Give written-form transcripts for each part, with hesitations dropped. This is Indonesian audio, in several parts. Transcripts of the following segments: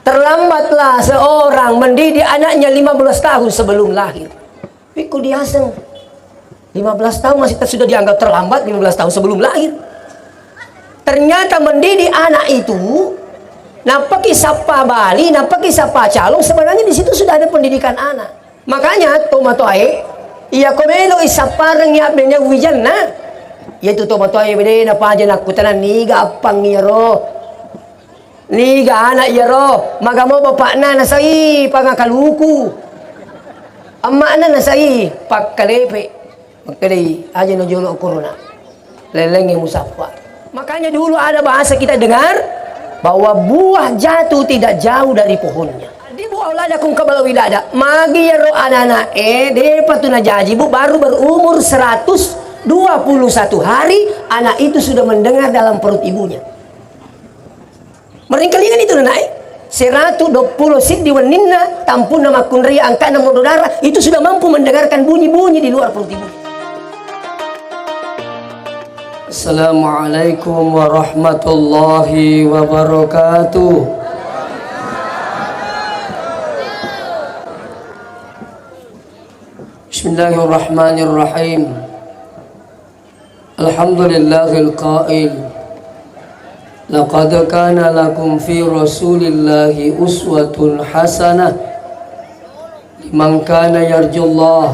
Terlambatlah seorang mendidik anaknya 15 tahun sebelum lahir. Pikul diaseng 15 tahun masih sudah dianggap terlambat 15 tahun sebelum lahir. Ternyata mendidik anak itu napaki sapa Bali, napaki sapa calong, sebenarnya di situ sudah ada pendidikan anak. Makanya tomatoe iya komelo isaparang ya benya wijanna. Yaitu tomatoe bede na paja nakutanan niga apang yaro. Niga anak yaro, magamo bapak na nasai pangakaluku. Amma na nasai pakkalepe. Magkali aja no jolo corona. Leleng yang musaffa. Makanya dulu ada bahasa kita dengar bahwa buah jatuh tidak jauh dari pohonnya. Di buah ulada kung kabala wilada, magi yaro anak de patuna jaji bu baru berumur 121 hari anak itu sudah mendengar dalam perut ibunya. Meringkalingan itu naik 120 sid di waninna tampun nama kunria angka nama darah itu sudah mampu mendengarkan bunyi-bunyi di luar perut ibu. Assalamualaikum warahmatullahi wabarakatuh. Bismillahirrahmanirrahim. Alhamdulillahil qail laqad kana lakum fi rasulillahi uswatun hasanah liman kana yarjullah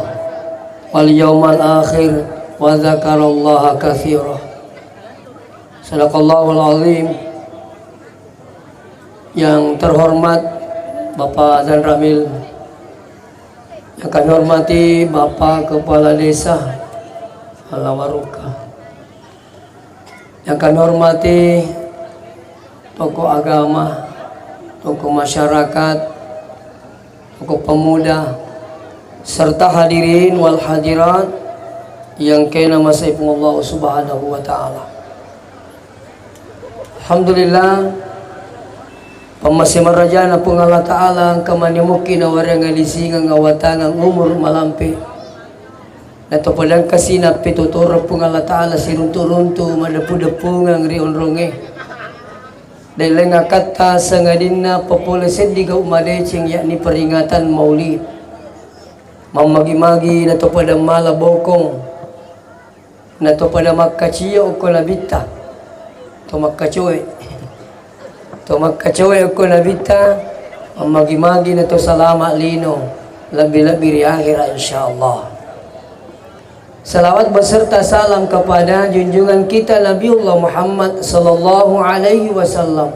wal yawmal akhir wa dzakarallaha katsira. Sadaqallahul azim. Yang terhormat Bapak dan Ramil, yang kami hormati Bapak Kepala Desa Alawaruka, yang kami hormati tokoh agama, tokoh masyarakat, tokoh pemuda, serta hadirin wal hadirat yang kena masaikumullah subhanahu wa ta'ala. Alhamdulillah pamasih marajana pung Allah ta'ala ang kamanimukin na warang alisingang awatangang umur malampi nato palang kasinap pituturo pung Allah ta'ala sirunturuntu madapu-dapungang rionronge dahil nga kata sa nga din na populasyon di ka umadeching yakni peringatan maulid mamagi-magi na to pada malabokong na to pada magkachiyo o kolabita to magkachoy o kolabita mamagi-magi na to salama lino labi-labi ri akhira insyaallah. Salawat beserta salam kepada junjungan kita Nabiullah Muhammad sallallahu alaihi wasallam.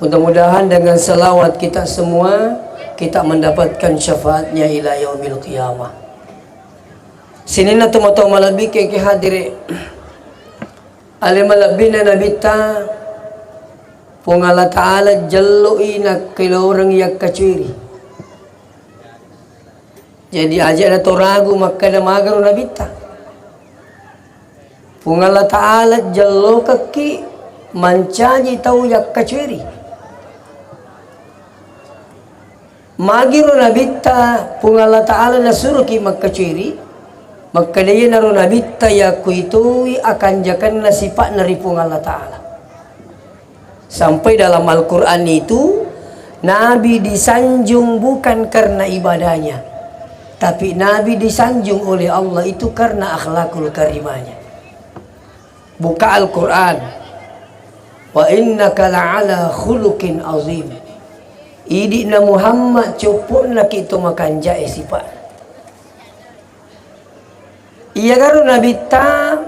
Mudah-mudahan dengan salawat kita semua kita mendapatkan syafaatnya ila yaumil qiyamah. Sini na tumato malabi kay hadire. Ale malabi na nabita pung Allah Ta'ala jallo ina kilorang yak kaciri. Jadi aja na to ragu makka na magaro na bita. Kung Allah Ta'ala jallo kaki mancaji tau yak kacwiri. Magiro na bita kung Allah Ta'ala na suruh ki magkacwiri. Magkadaya na ro na bita yaku itu akan jakan na sipak na ripung Allah Ta'ala. Sampai dalam Al-Quran itu Nabi disanjung bukan karena ibadahnya, tapi Nabi disanjung oleh Allah itu karena akhlakul karimanya. Buka Al-Quran, wa innaka la'ala khuluqin azim. Idina Muhammad cupun laki itu makan jae sifat. Iya karo Nabi ta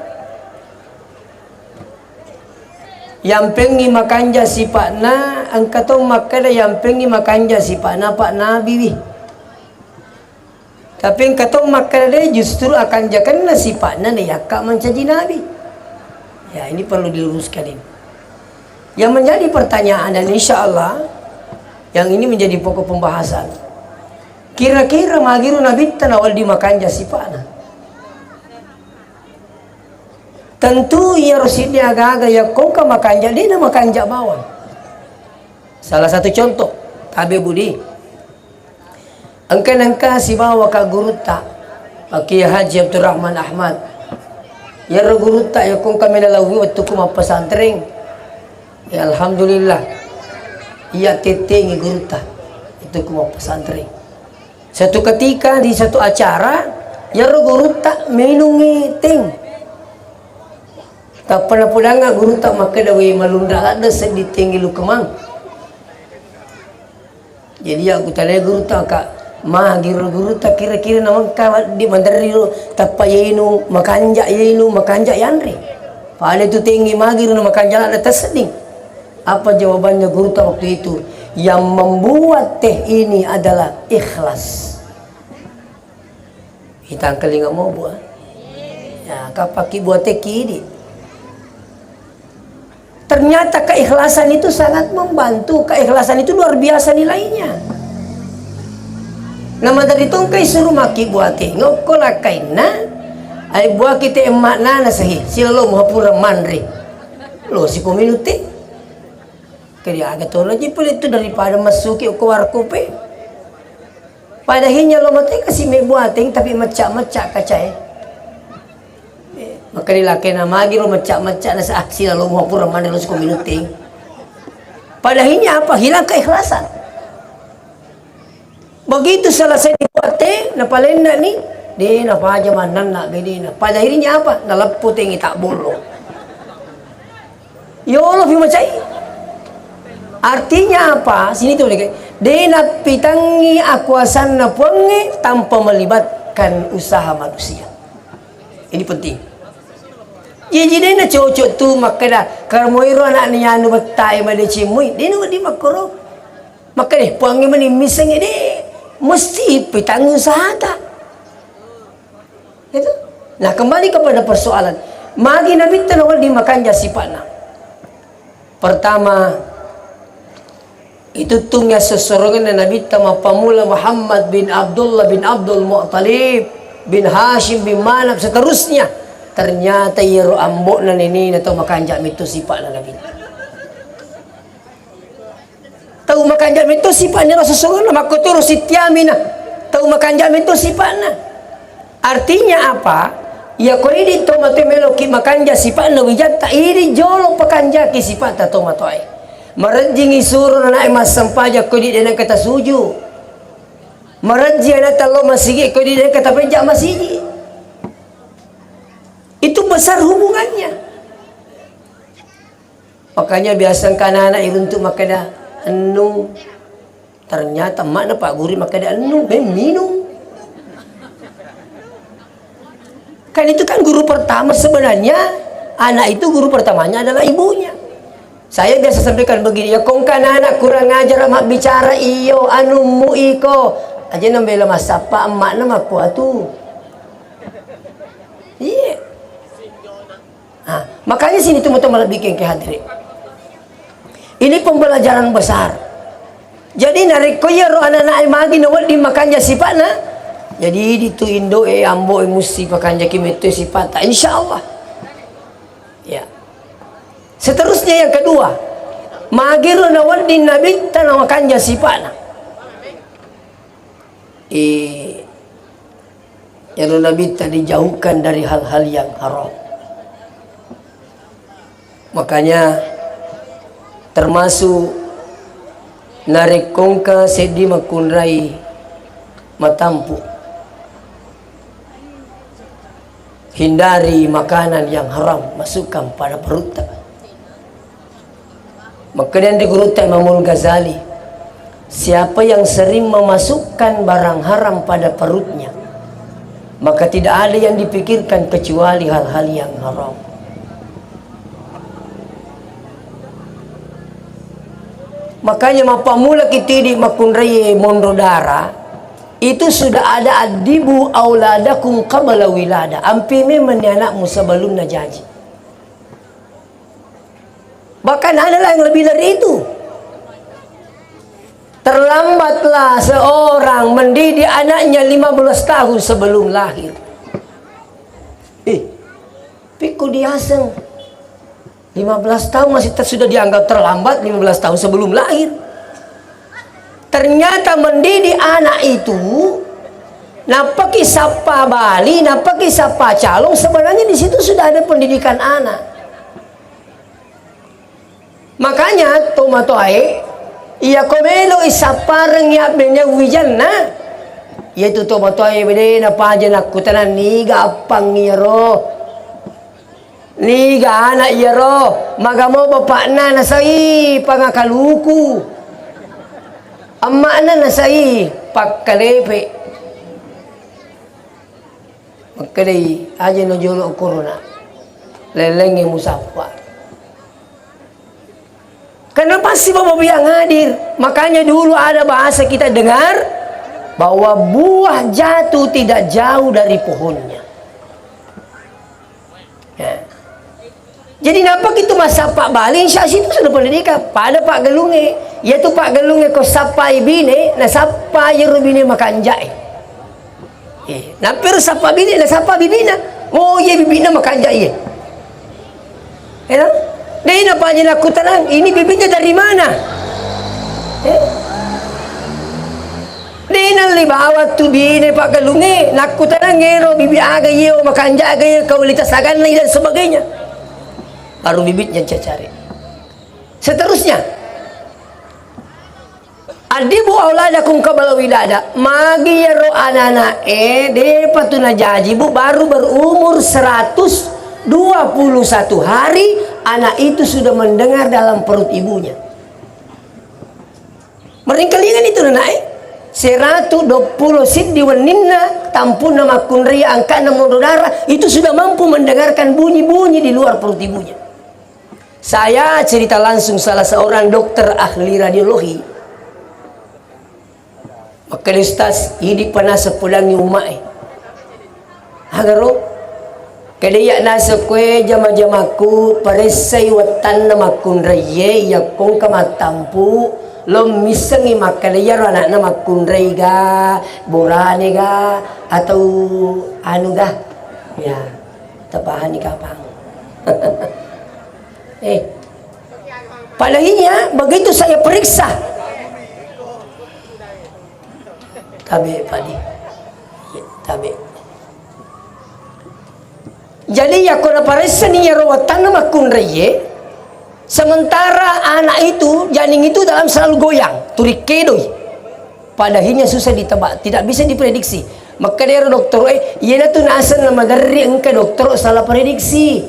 yang pengi makanja sipatna angkatong makada yang pengi makanja sipatna Pak Nabi. Tapi angkatong makada justru akan jakan sipatna nih yakak mencaji Nabi. Ya ini perlu diluruskan ini. Yang menjadi pertanyaan dan insya Allah yang ini menjadi pokok pembahasan. Kira-kira magiru Nabi tanawal di makanja sipatna. Tentu ia rosidnya agak-agak ya kau ka makanja dia na makanja bawang. Salah satu contoh tabe budi. Angka si bawa ka guruta Pak Haji Abdurrahman Ahmad. Ya guruta ya kung kami nalawi waktu kuma pesantren. Ya alhamdulillah. ia tetengi guruta itu kuma pesantren. Satu ketika di satu acara ya guruta minungi ting tak pernah pudanga guruta maka dawi malunda ada sedih tinggi lu kemang. Jadi aku tanya guruta kak mah guruta kira-kira namun kawat di mandari lu tapayenu makanja yanri pada itu tinggi magir nama kanjala ada terseding. Apa jawabannya guruta waktu itu? Yang membuat teh ini adalah ikhlas. Kita kali nggak mau buat. Ya, kapaki buat teh kiri. Ternyata keikhlasan itu sangat membantu. Keikhlasan itu luar biasa nilainya. Nama dari tungkai suruh maki buat teh ngokola kaina. Ay buat kita emak nana sahih. Sila lo muhapura mandri. Lo si pemilu teh. Kaya agak tolong aja pun itu daripada masuki ke warkope. Padahal lo mati kasih mebuating tapi macak-macak kacai. Maka dilaki nama lagi lo macak-macak nasa aksi lo mau pura mana lo suka minuting. Padahal apa? Hilang keikhlasan. Begitu selesai dibuating, napalenda nih, di napa aja manan nak gini na. Padahal apa? Nalaput yang tak bolo. Yo lo macai. Artinya apa? Sini tuh dena pitangi akuasan na puangi tanpa melibatkan usaha manusia. Ini penting. Jadi dena cocok tu makada karmoiro anak ni anu betai made cimui. Dena di makro. Maka deh puangi mani miseng ini mesti pitangi usaha tak. Itu. Nah kembali kepada persoalan. Magi Nabi tanawal di makan jasipana. Pertama itu tungnya sesorongan Nabi tama pamula Muhammad bin Abdullah bin Abdul Muttalib bin Hashim bin Manab seterusnya ternyata yero ambok na nini na tahu makanjak itu sifat na Nabi tahu makanjak itu sifatnya sesorongan makotoro sitiamina tahu makanjak itu sifatnya artinya apa ya ko ini tomato meloki makanja sifat na wijata ini jolo pakanjaki sifat ta tomato ai Merenjing isuru na emas sampaja ko di dena kata suju. Merenjing na talo masigi ko di dena kata penjak masigi. Itu besar hubungannya. Makanya biasa anak iruntuk makada anu. Ternyata mana Pak Guri makada anu minum. Kan itu kan guru pertama sebenarnya anak itu guru pertamanya adalah ibunya. Saya biasa sampaikan begini, ya kong kan anak kurang ajar mak bicara iyo anu mu iko aja nambela masapa emak nama ku atuh. Iya. Makanya sini teman-teman malah bikin kehadirin. Ini pembelajaran besar. Jadi narik ko ya ro anak-anak magi nawal di makannya sifatna. Jadi itu Indo ambo musti pakanja kimete sifat insyaallah. Ya. Seterusnya yang kedua, magiro nawal di Nabi tanah kanja sifana. Yang Nabi tadi dijauhkan dari hal-hal yang haram. Makanya termasuk narik kongka sedi makunrai matampu. Hindari makanan yang haram masukkan pada perut. Maka yang digurut Imam Ghazali, siapa yang sering memasukkan barang haram pada perutnya, maka tidak ada yang dipikirkan kecuali hal-hal yang haram. Makanya mapamula kitidi makunrai mondodara itu sudah ada adibu auladakum qabla wilada. Ampime menanakmu sebelum najaji. Bahkan adalah yang lebih dari itu. Terlambatlah seorang mendidik anaknya 15 tahun sebelum lahir. Piku diaseng 15 tahun masih sudah dianggap terlambat 15 tahun sebelum lahir. Ternyata mendidik anak itu napaki sapa Bali, napaki sapa calong sebenarnya di situ sudah ada pendidikan anak. Makanya tomato Iya komelo isa parang ya benya wijan na. Yaitu to matoy bede na paja na kutanan niga apang iyaro. Niga anak iyaro. Magamo bapak na nasai pangakaluku. Amma na nasai pagkalepe. Magkalay aja no jolo corona. Lelenge musapa. Kenapa sih Bapak yang hadir? Makanya dulu ada bahasa kita dengar bahwa buah jatuh tidak jauh dari pohonnya. Ya. Jadi nampak itu masa Pak Bali, insya itu sudah pendidikan. Pada Pak Gelunge, yaitu Pak Gelunge ko sapai bine, na sapai bine makanjai. Nah pero sapa bine, na sapa bibina. Oh iya bibina makanjai. Ya. Dahil na pa niya nakutanang, ini bibitnya dari mana? Dahil na libawat tu bine Pak Galunge, nakutanang ngero, bibi aga iyo, makanja aga iyo, kaulitasagan na dan sebagainya. Baru bibitnya cari. Seterusnya, adibu aulada kung kabalawidada, magi yaro anana de patuna jaji bu baru berumur 121 hari. Anak itu sudah mendengar dalam perut ibunya. Meringkelingan itu naik 120 siddi waninna tampun nama kunria angka nama darah itu sudah mampu mendengarkan bunyi-bunyi di luar perut ibunya. Saya cerita langsung salah seorang dokter ahli radiologi. Maka ustaz hidup panas sepulang umai. Agaro kaya nasa kwe jama-jamaku paresay watan na makunraye yakong kamatampu lom misangi makalaya anak na makunray ga burane ga atau ano ga ya tapahan ni kapang palahinya begitu saya periksa tabi padi tabi. Jadi ya kalau paresa ni rawatan nama kunraye, sementara anak itu janin itu dalam selalu goyang, turikedoy. Padahinya susah ditebak, tidak bisa diprediksi. Maka dia dokter, ia tu nasan nama dari engkau dokter salah prediksi.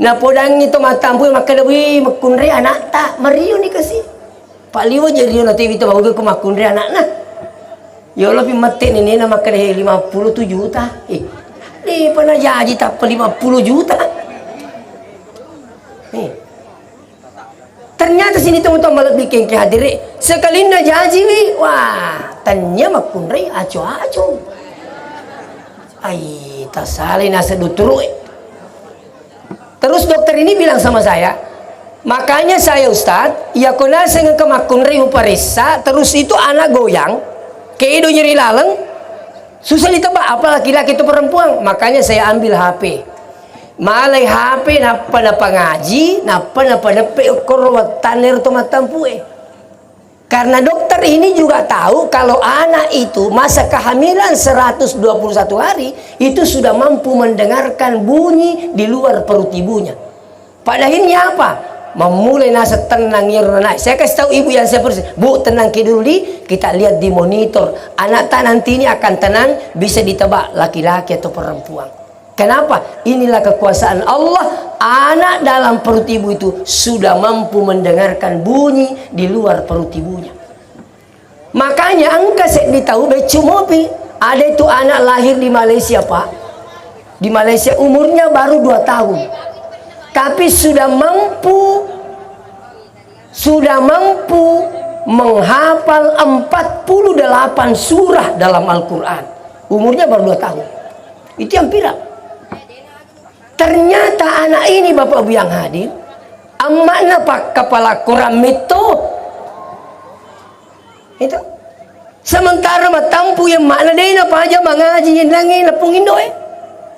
Nah podang itu matampu maka dewi makunrai anak tak meriu ni kasih. Pak Liwo jadi nanti kita bawa ke makunrai anak nah. Ya Allah mati ni nama kena 57 juta. Di pernah jadi tak 50 juta. Ternyata sini teman-teman malah bikin ke hadir. Sekali na jadi wah, tanya makunrai aco-aco. Ai, tak salah nasa duturu. Terus dokter ini bilang sama saya, makanya saya Ustadz, ya kena saya ke makunrai uparisa, terus itu anak goyang, keido nyeri laleng. Susah ditebak apa laki-laki itu perempuan. Makanya saya ambil HP. Malay HP napa na pangaji, napa na korwataner tomatampu. Karena dokter ini juga tahu kalau anak itu masa kehamilan 121 hari itu sudah mampu mendengarkan bunyi di luar perut ibunya. Padahalnya apa? Memulai nasa tenang ya naik. Saya kasih tahu ibu yang saya persis, bu tenang dulu kita lihat di monitor. Anak tak nanti ini akan tenang, bisa ditebak laki-laki atau perempuan. Kenapa? Inilah kekuasaan Allah. Anak dalam perut ibu itu sudah mampu mendengarkan bunyi di luar perut ibunya. Makanya angka saya ditahu becumopi. Ada itu anak lahir di Malaysia Pak. Di Malaysia umurnya baru 2 tahun. Tapi sudah mampu menghafal 48 surah dalam Al-Quran. Umurnya baru 2 tahun. Itu yang pirang. Ternyata anak ini Bapak Ibu yang hadir, amakna Pak kepala Quran itu. Itu. Sementara matampu yang makna dia apa aja mengaji yang langit napung indo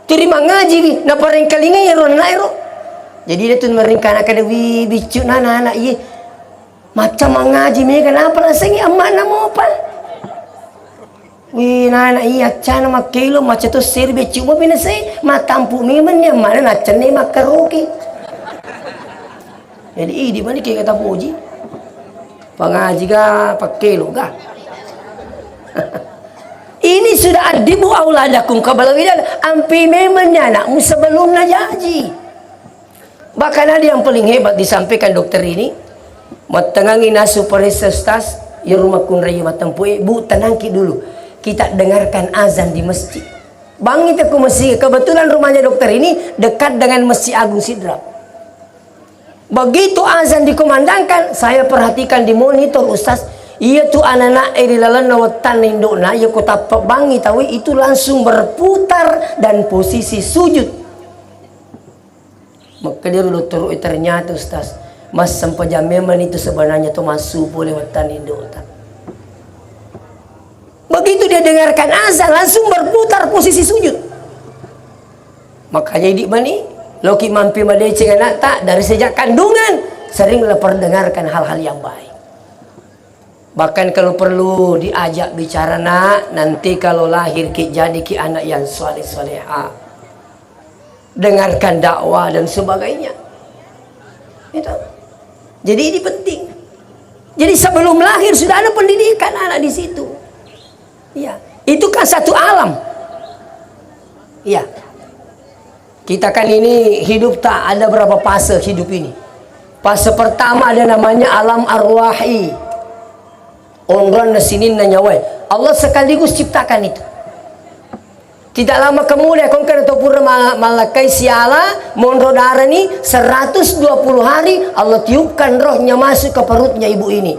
terima ngaji na pareng kalinga yero nairo. Jadi dia tuh meringkana kada wi bicu anak iya macam mengaji me kenapa rasengi amak namo apa wi nana iya cana makelo macam tu ser bicu mo binasai matampu me man ya mana nacane makaroki. Jadi di mana kayak kata puji Pengaji ga pakai lo ga. Ini sudah adibu auladakum qabla wiladah. Ampi memangnya anakmu sebelum najaji. Bahkan ada yang paling hebat disampaikan dokter ini. Matangangi nasu peresestas ya rumah kun raya matampue. Bu, tenangki dulu. Kita dengarkan azan di masjid. Bang itu ke masjid. Kebetulan rumahnya dokter ini dekat dengan Masjid Agung Sidrap. Begitu azan dikumandangkan, saya perhatikan di monitor Ustaz. Iya tuh anak-anak irilalan nawatan indona ya kota bangi tahu itu langsung berputar dan posisi sujud. Maka dia dulu ternyata Ustaz, mas sampajameman itu sebenarnya tuh masuk boleh watan indona. Begitu dia dengarkan azan langsung berputar posisi sujud. Makanya di mani loki mampi madece anak tak dari sejak kandungan seringlah perdengarkan hal-hal yang baik. Bahkan kalau perlu diajak bicara nak, nanti kalau lahir ki jadi ki anak yang soleh-soleha. Dengarkan dakwah dan sebagainya. Itu. Jadi ini penting. Jadi sebelum lahir sudah ada pendidikan anak di situ. Ya, itu kan satu alam. Ya. Kita kan ini hidup tak ada berapa fase hidup ini. Fase pertama ada namanya alam arwahi. Onran nasinin nanyawai. Allah sekaligus ciptakan itu. Tidak lama kemudian kongkan atau purna malakai siala monro darah ni 120 hari Allah tiupkan rohnya masuk ke perutnya ibu ini.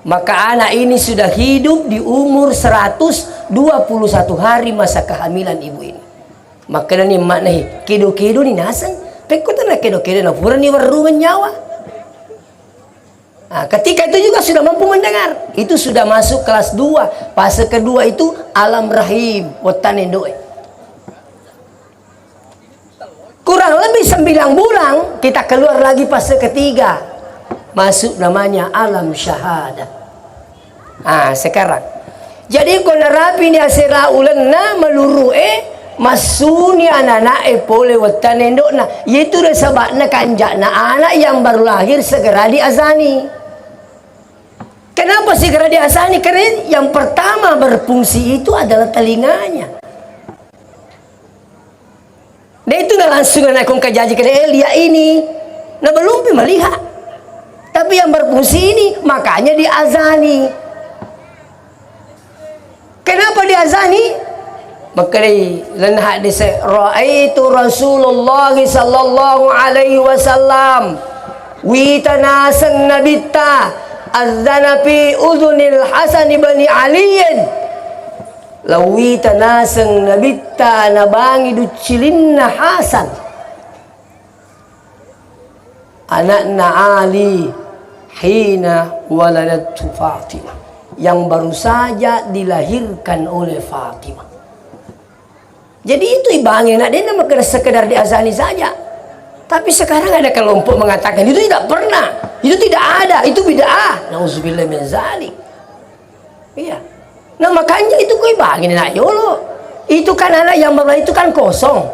Maka anak ini sudah hidup di umur 121 hari masa kehamilan ibu ini. Maka ni maknai kedo-kedo ni nasan. Pekutan na kedo-kedo na pura ni warungan nyawa. Nah, ketika itu juga sudah mampu mendengar. Itu sudah masuk kelas 2. Fase kedua itu alam rahim. Watanendoe. Kurang lebih 9 bulan kita keluar lagi fase ketiga. Masuk namanya alam syahadah. Nah, sekarang. Jadi kalau rapi ni asira ulenna meluru masuni anak-anak pole watanendok na. Itu sebabnya kanjak na anak yang baru lahir segera diazani. Kenapa segera diazani? Karena yang pertama berfungsi itu adalah telinganya. Dia itu dah langsung nak kong kajaji kena lihat ini. Nah belum melihat. Tapi yang berfungsi ini makanya diazani. Kenapa diazani? Maka dan hadis raaitu Rasulullah sallallahu alaihi wasallam witanasan nabita azana fi udhunil Hasan ibn Ali lawitanasan nabita nabangi ducilinna Hasan anakna Ali hina waladatu Fatimah yang baru saja dilahirkan oleh Fatimah. Jadi itu ibangnya nak dia nama sekedar diazani saja. Tapi sekarang ada kelompok mengatakan itu tidak pernah, itu tidak ada, itu bid'ah. Nauzubillah min zalik. Iya. Nah makanya itu kau ibangin nak yolo. Itu kan anak yang baru itu kan kosong.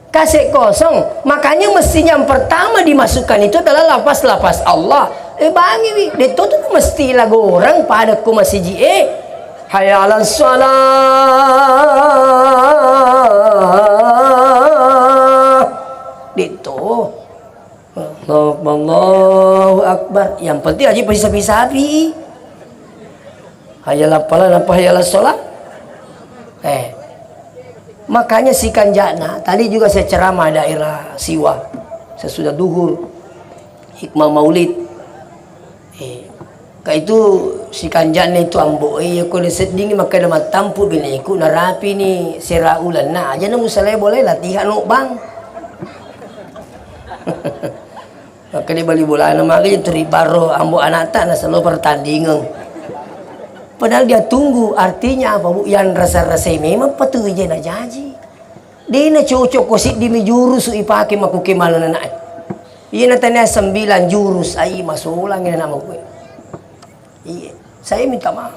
Kasih kosong. Makanya mestinya yang pertama dimasukkan itu adalah lafaz-lafaz Allah. Bangi wi, itu tuh mesti lagu orang pada ku masih jie. Hayya 'alas shalah. Itu. Allahu Akbar. Yang penting aja pisah-pisah. Hayya lapalan apa hayya 'alas shalah. Makanya si kanjana tadi juga saya ceramah daerah Siwa. Sesudah duhur hikmah maulid. Ka itu si kanjana itu ambo ko seding maka nama tampu biniku narapi ni seraulan na aja na musalay boleh latihan no bang. Maka di bali bola na magi teribaro ambo anata na selalu pertandingan. Padahal dia tunggu artinya apa bu yang rasa-rasa memang patuh je na jaji. Dia na cocok kosit di jurus ipake makuke malan na. Iya na tanya 9 jurus ai masulang ina nama gue. Iya, saya minta maaf.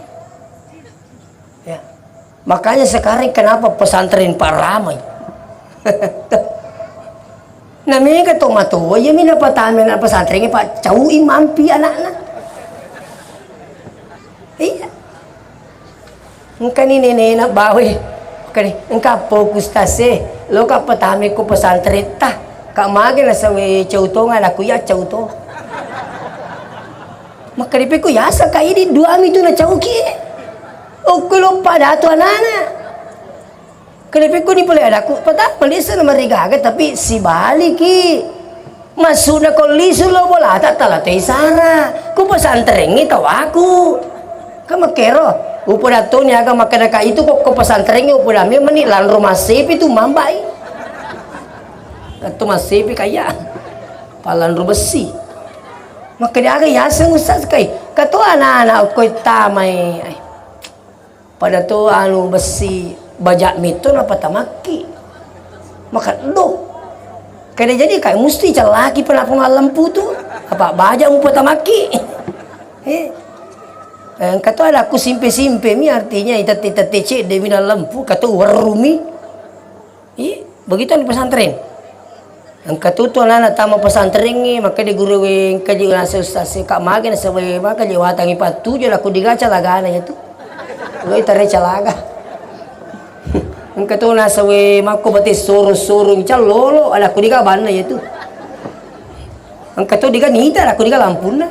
Ya. Makanya sekarang kenapa pesantren Pak ramai? Namanya ketomatu, ya mina patahan mina pesantren Pak cau imampi anak-anak. Engka ni nenek nak bawe. Kani engka fokus tase. Lo ka patami ko pesantren tah. Kak mage na sawe cautongan aku ya cauto. Maka dipeku ya saka ini dua mi tu na cauki. Okulo pada tu anana. Kanipeku ni boleh ada aku. Patah pelisa na marigaga tapi si baliki. Masuk na ko lisu lo bola tak talatay sara. Ku pesantren ni tahu aku. Kamu kero. Upo dato niya ka makanaka itu kok pesantren upo dami manilan rumah sepi itu mambai. Atau masih kaya palan besi. Maka dia agak yasang ustaz kay. Kato anak-anak ko'y tamay. Ay. Pada to anu besi bajak mito na patamaki. Maka do. Kaya jadi kay musti calaki pala lampu tu. Apa bajak mo patamaki. Kato ada aku simpe-simpe mi artinya itat-itat cek demi dalam lampu kato warumi. Begitu di pesantren. Ang katuto na tama pesantren ni maka di guru wing kaji nasa ustaz kak mage na sawe maka jiwatang ipatujo aku digaca lagana ya tu. Lo itare calaga. Ang katuto na sawe mako bati soro-soro lolo ala aku diga banna ya tu. Ang katuto diga nita aku diga lampuna.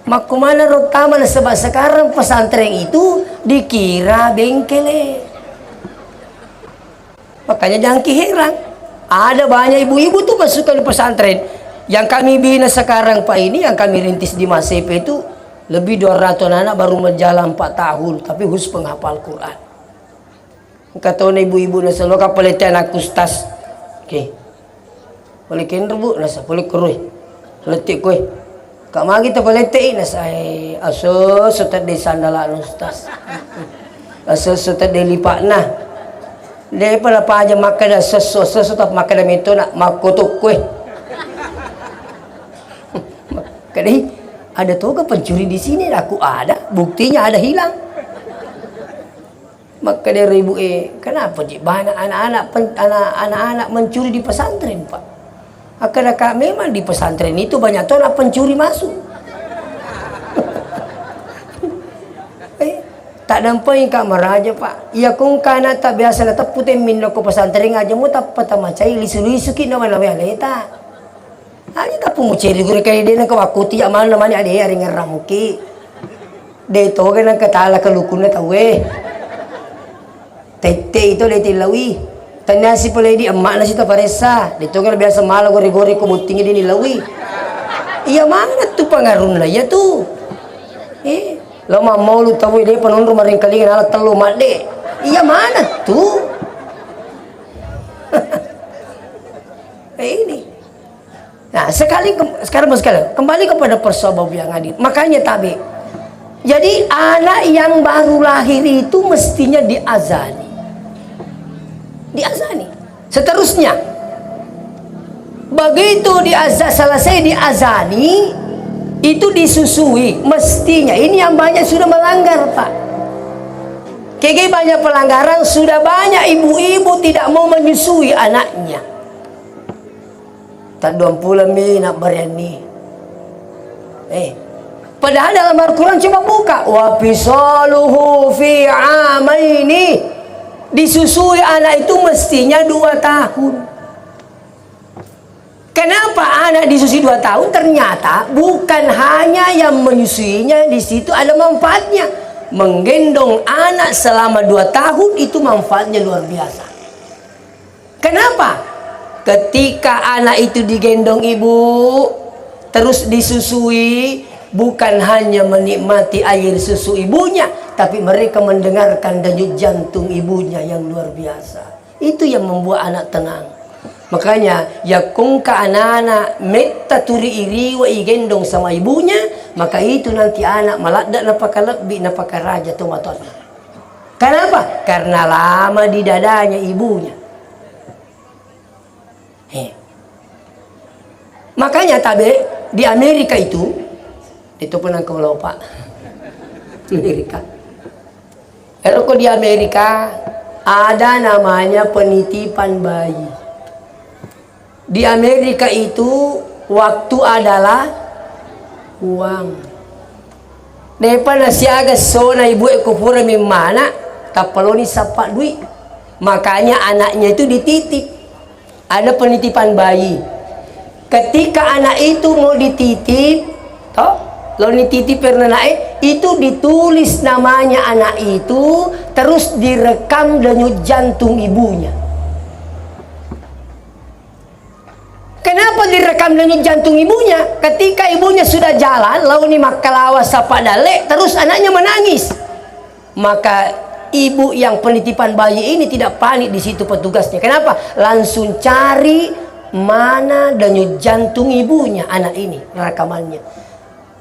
Makumana rotama na sebab sekarang pesantren itu dikira bengkele. Makanya jangan heran. Ada banyak ibu-ibu tuh masuk ke pesantren. Yang kami bina sekarang Pak ini, yang kami rintis di Masepe itu lebih 200 anak baru menjalan 4 tahun, tapi khusus penghafal Quran. Kata ibu-ibu nasa loka pelitian aku stas. Oke. Boleh kenru nasa boleh kerui. Letik kue. Kak magi tu pelete nasa aso sotat de sandalan ustaz. Aso sotat de lipakna. Dia pala pa aja makan sesuatu tak makan itu nak makotok kue. Kali ada tuh ke pencuri di sini aku ada, buktinya ada hilang. Maka dia ribu kenapa sih banyak anak-anak mencuri di pesantren Pak? Akan memang di pesantren itu banyak tuh pencuri masuk. Tak nampai kak meraja Pak. Ya kung kana tak biasa na tak putin minno ko pesantren aja mo tak patamacay lisu-lisu kin naman na aleta. Aja tak pumuceri gure kay din ka wakuti aman naman ade ari ngaramuki. De to ka nang katala kalukun na tawe. Tete itu de tilawi. Tanya si pala di emak na sita paresa. Dito ka biasa malo gori-gori ko butingi din ilawi. Iya mana tu pangarun lah ya tu. Lama mau lu tahu dia penon rumah ring kalingan alat telu made. Iya mana tuh? Ini. Nah, sekarang kembali kepada persobab yang adil. Makanya tabi. Jadi anak yang baru lahir itu mestinya diazani. Diazani. Seterusnya. Begitu selesai diazani, itu disusui mestinya. Ini yang banyak sudah melanggar Pak. Kayak banyak pelanggaran, sudah banyak ibu-ibu tidak mau menyusui anaknya. Tak 20 nak berani. Padahal dalam Al-Quran coba buka wa fisaluhu fi amaini. Disusui anak itu mestinya 2 tahun. Kenapa anak disusui 2 tahun? Ternyata bukan hanya yang menyusuinya, di situ ada manfaatnya. Menggendong anak selama 2 tahun itu manfaatnya luar biasa. Kenapa? Ketika anak itu digendong ibu, terus disusui, bukan hanya menikmati air susu ibunya, tapi mereka mendengarkan denyut jantung ibunya yang luar biasa. Itu yang membuat anak tenang. Makanya ya kung ka anak metta turi iri wa igendong sama ibunya, maka itu nanti anak malakda napakalebbi napakaraja tumaton. Kenapa? Karena lama di dadanya ibunya. Makanya tabe di Amerika itu pernah ke Pak. Amerika. Kok di Amerika ada namanya penitipan bayi. Di Amerika itu waktu adalah uang. Depan siaga sona ibu ekopura mimana tapaloni sapa duit. Makanya anaknya itu dititip. Ada penitipan bayi. Ketika anak itu mau dititip, toh, lo dititip pernah naik, itu ditulis namanya anak itu, terus direkam denyut jantung ibunya. Kenapa direkam denyut jantung ibunya? Ketika ibunya sudah jalan, lalu ni makalawa sapa dalek, terus anaknya menangis. Maka ibu yang penitipan bayi ini tidak panik di situ petugasnya. Kenapa? Langsung cari mana denyut jantung ibunya anak ini, rekamannya.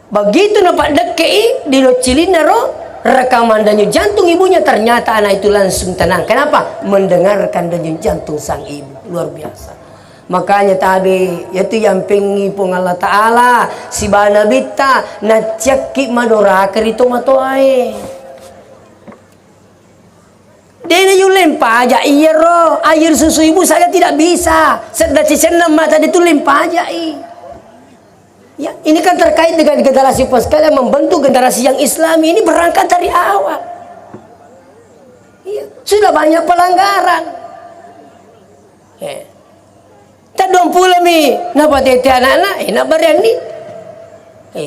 Begitu nampak dekei di locilin naro rekaman denyut jantung ibunya, ternyata anak itu langsung tenang. Kenapa? Mendengarkan denyut jantung sang ibu. Luar biasa. Makanya tadi yaitu yang pengi pun Allah Ta'ala si bana bita na cekki madora kerito matoai. Dia yung lempa aja iya ro air susu ibu saya tidak bisa. Sedang cicenam mata itu lempa aja ya, ini kan terkait dengan generasi Pascal yang membentuk generasi yang Islami ini berangkat dari awal. Iya, sudah banyak pelanggaran. Ya. Tak dong pula mi, napa tete anak-anak, nak berani.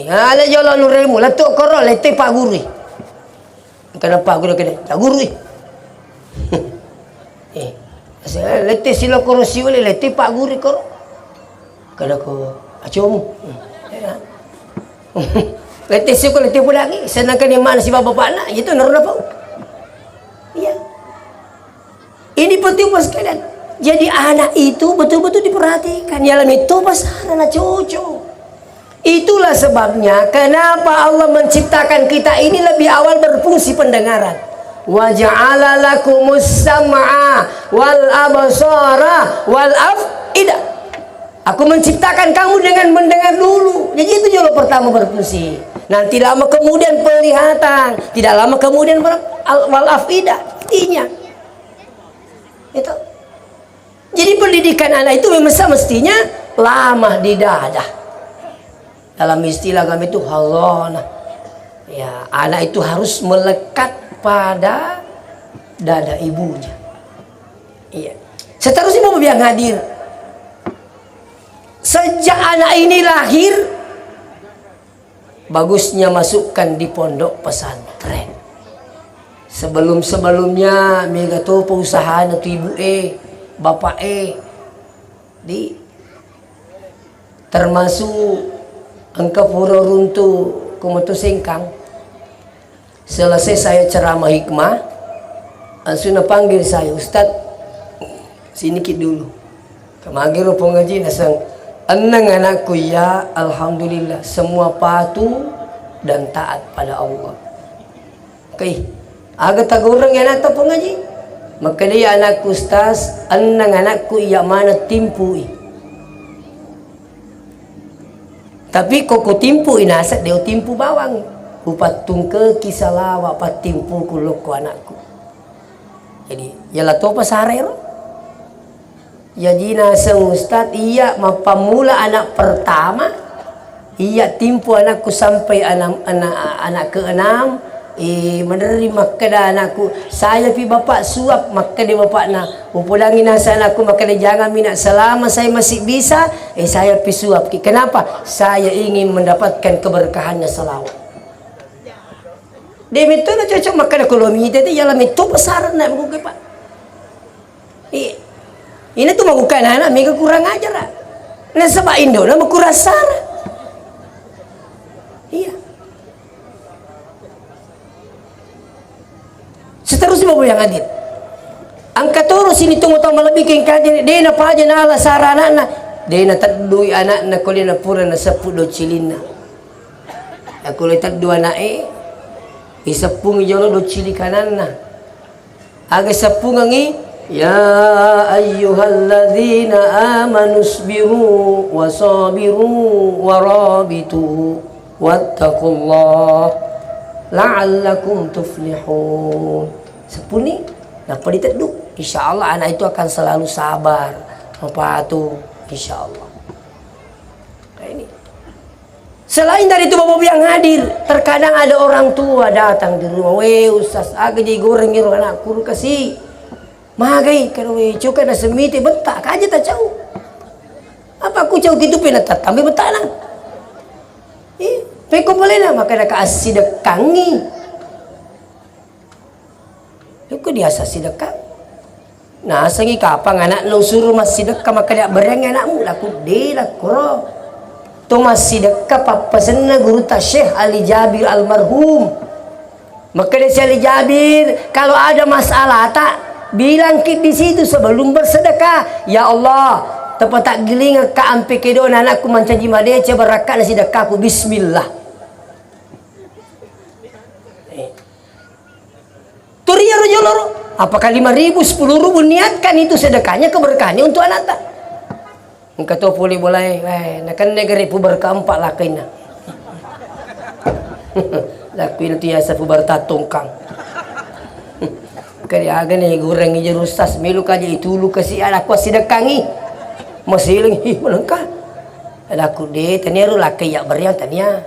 Ala jalan nuremu, latuk korol, lete pak guru. Kenapa guru kena? Tak guru. Lete sila korosi oleh lete pak guru koro. Kada ko acomu. Lete sila lete pula lagi. Senangkan di mana si bapak anak, itu naruh apa? Iya. Ini penting pas kalian. Jadi anak itu betul-betul diperhatikan. Ya itu pasar anak cucu. Itulah sebabnya kenapa Allah menciptakan kita ini lebih awal berfungsi pendengaran. Wa ja'ala lakumus sam'a wal absara wal af'idah. Aku menciptakan kamu dengan mendengar dulu. Jadi itu jauh pertama berfungsi. Nanti lama kemudian penglihatan, tidak lama kemudian wal af'idah. Intinya itu. Jadi pendidikan anak itu memang semestinya lama di dada. Dalam istilah kami itu halona. Ya, anak itu harus melekat pada dada ibunya. Iya. Seterusnya mau yang hadir. Sejak anak ini lahir, bagusnya masukkan di pondok pesantren. Sebelumnya mega to perusahaan atau ibu bapak di termasuk angka pura runtuh kumato sengkang. Selesai saya ceramah hikmah, langsung panggil saya, Ustad sini kit dulu kemagir pengaji nasang enang anakku ya alhamdulillah semua patuh dan taat pada Allah. Oke, agak tagurang ya nata pengaji. Maka dia anakku Ustaz, enang anakku iya mana timpui. Tapi koko timpu inaset dia timpu bawang. Upatung ke kisalawa patimpu kuloko anakku. Jadi yalah to pasarero. Ya jina sang Ustaz iya mapamula anak pertama. Iya timpu anakku sampai anak ke-6. Menerima kada anakku saya pi bapak suap maka dia bapak na upulangin nasa anakku maka dia jangan minat selama saya masih bisa saya pi suap. Kenapa? Saya ingin mendapatkan keberkahannya selawat. Dia itu na cocok maka dia kalau minta itu ialah itu besar nak buku pak. Ini tuh magukan anak mega kurang ajar lah. Nah sebab Indo na makurasar. Iya. Seterusnya mau yang hadir. Angkat terus ini tunggu tahu lebih ke kajian. Dia na paja na ala sarana na. Dia na tadui anak na kuli na pura na sepuluh do cilina. Aku letak dua nae. Isapung jolo do cili kanan na. Aga sepung ngi. Ya ayyuhalladzina amanu sabiru wasabiru warabitu wattaqullah la'allakum tuflihun. Sepuni dapat diteduh, insyaallah anak itu akan selalu sabar, patuh, insyaallah. Nah ini Selain dari itu bapak yang hadir, terkadang ada orang tua datang di rumah, weh ustaz, agak jadi goreng ngiru anak kuru kasih, magai kalau weh cukai dah semiti betak aja tak jauh, apa aku jauh gitu pun tak tambah betak nang, peko boleh lah maka nak asih dekangi, aku dia asih dekang, nah sengi kapang anak lo suruh masih dekang maka dia bereng anakmu, laku deh laku tu masih dekat pesenna guru ta Syekh Ali Jabir almarhum. Maka dia Syekh Ali Jabir kalau ada masalah tak bilang kit di situ sebelum bersedekah, ya Allah tepat tak giling ka ampe kedo anakku mancaji madece barakat nasi dekahku bismillah. Turia rojoloro apakah 5.000 10.000 niatkan itu sedekahnya keberkahannya untuk anak tak. Kata boleh boleh, nak negeri puber keempat lakinya. Lakin tiasa puber tatungkang. Kali aga nih goreng hijau rusas, melu kaja itu lu kasih anak ku sidekangi, masih lagi melengkah. Aku deh taniaru laki ya beriang tania.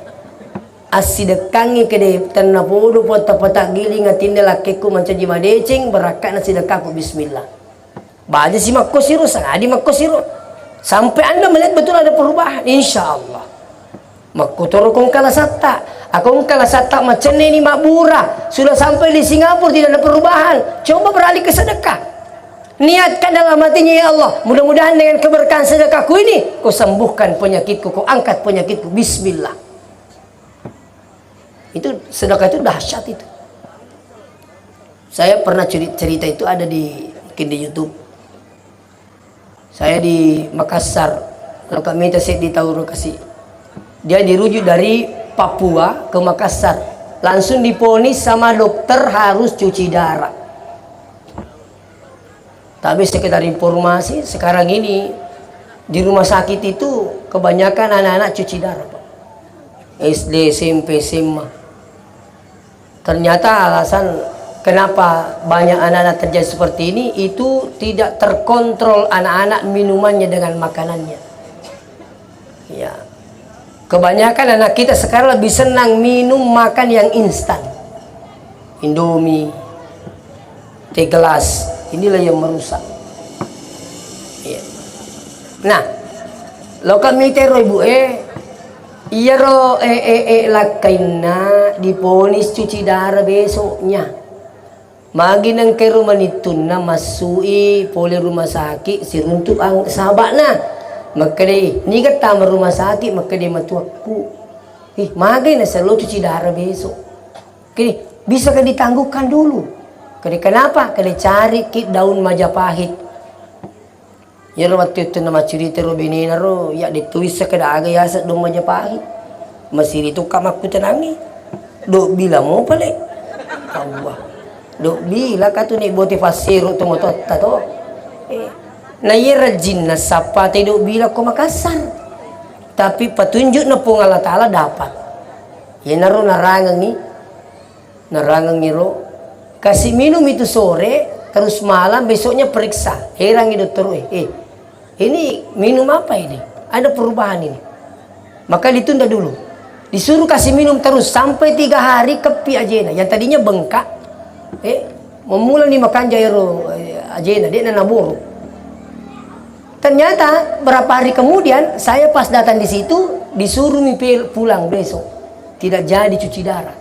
Asidekangi kede tanah bodoh pota giling ngatin lakiku mancaji madecing berakat nasi dekahku bismillah. Baca si makko siru sangadi makko siru. Sampai anda melihat betul ada perubahan, insya Allah. Makutoro kong kalasata, akong kalasata macam ini makbura. Sudah sampai di Singapura tidak ada perubahan. Coba beralih ke sedekah. Niatkan dalam hatinya, ya Allah, mudah-mudahan dengan keberkahan sedekahku ini, kau sembuhkan penyakitku, kau angkat penyakitku. Bismillah. Itu sedekah itu dahsyat itu. Saya pernah cerita itu ada di mungkin di YouTube. Saya di Makassar, kalau kami saya ditahu kasih. Dia dirujuk dari Papua ke Makassar, langsung diponis sama dokter harus cuci darah. Tapi sekedar informasi, sekarang ini di rumah sakit itu kebanyakan anak-anak cuci darah, Pak. SD, SMP, SMA. Ternyata alasan kenapa banyak anak-anak terjadi seperti ini itu tidak terkontrol anak-anak minumannya dengan makanannya. Ya. Kebanyakan anak kita sekarang lebih senang minum makan yang instan. Indomie, teh gelas, inilah yang merusak. Ya. Nah, lo kami tero ibu iya ro lakaina diponis cuci darah besoknya. Magi nang ke rumah nitun na masui poli rumah sakit si runtuk ang sahabat na makade ni kata rumah sakit makade matuaku magi na selalu cuci darah besok kini bisa kan ditangguhkan dulu kade kenapa kade cari kit daun Majapahit ya waktu itu nama cerita robinina ro ya ditulis sekada aga ya daun Majapahit masih itu kamakku tenangi do bila mau pale Allah dok bila katu ni motivasi ro to tato na rajin na sapate dok bila ko Makassar tapi petunjuk na pong Allah Ta'ala dapat ya naro narangang ni ro kasih minum itu sore terus malam besoknya periksa herang dokter ini minum apa ini ada perubahan ini maka ditunda dulu disuruh kasih minum terus sampai 3 hari kepi ajena yang tadinya bengkak memulai nih makan jairo ajena dia nabur. Ternyata berapa hari kemudian saya pas datang di situ disuruh mipil pulang besok tidak jadi cuci darah.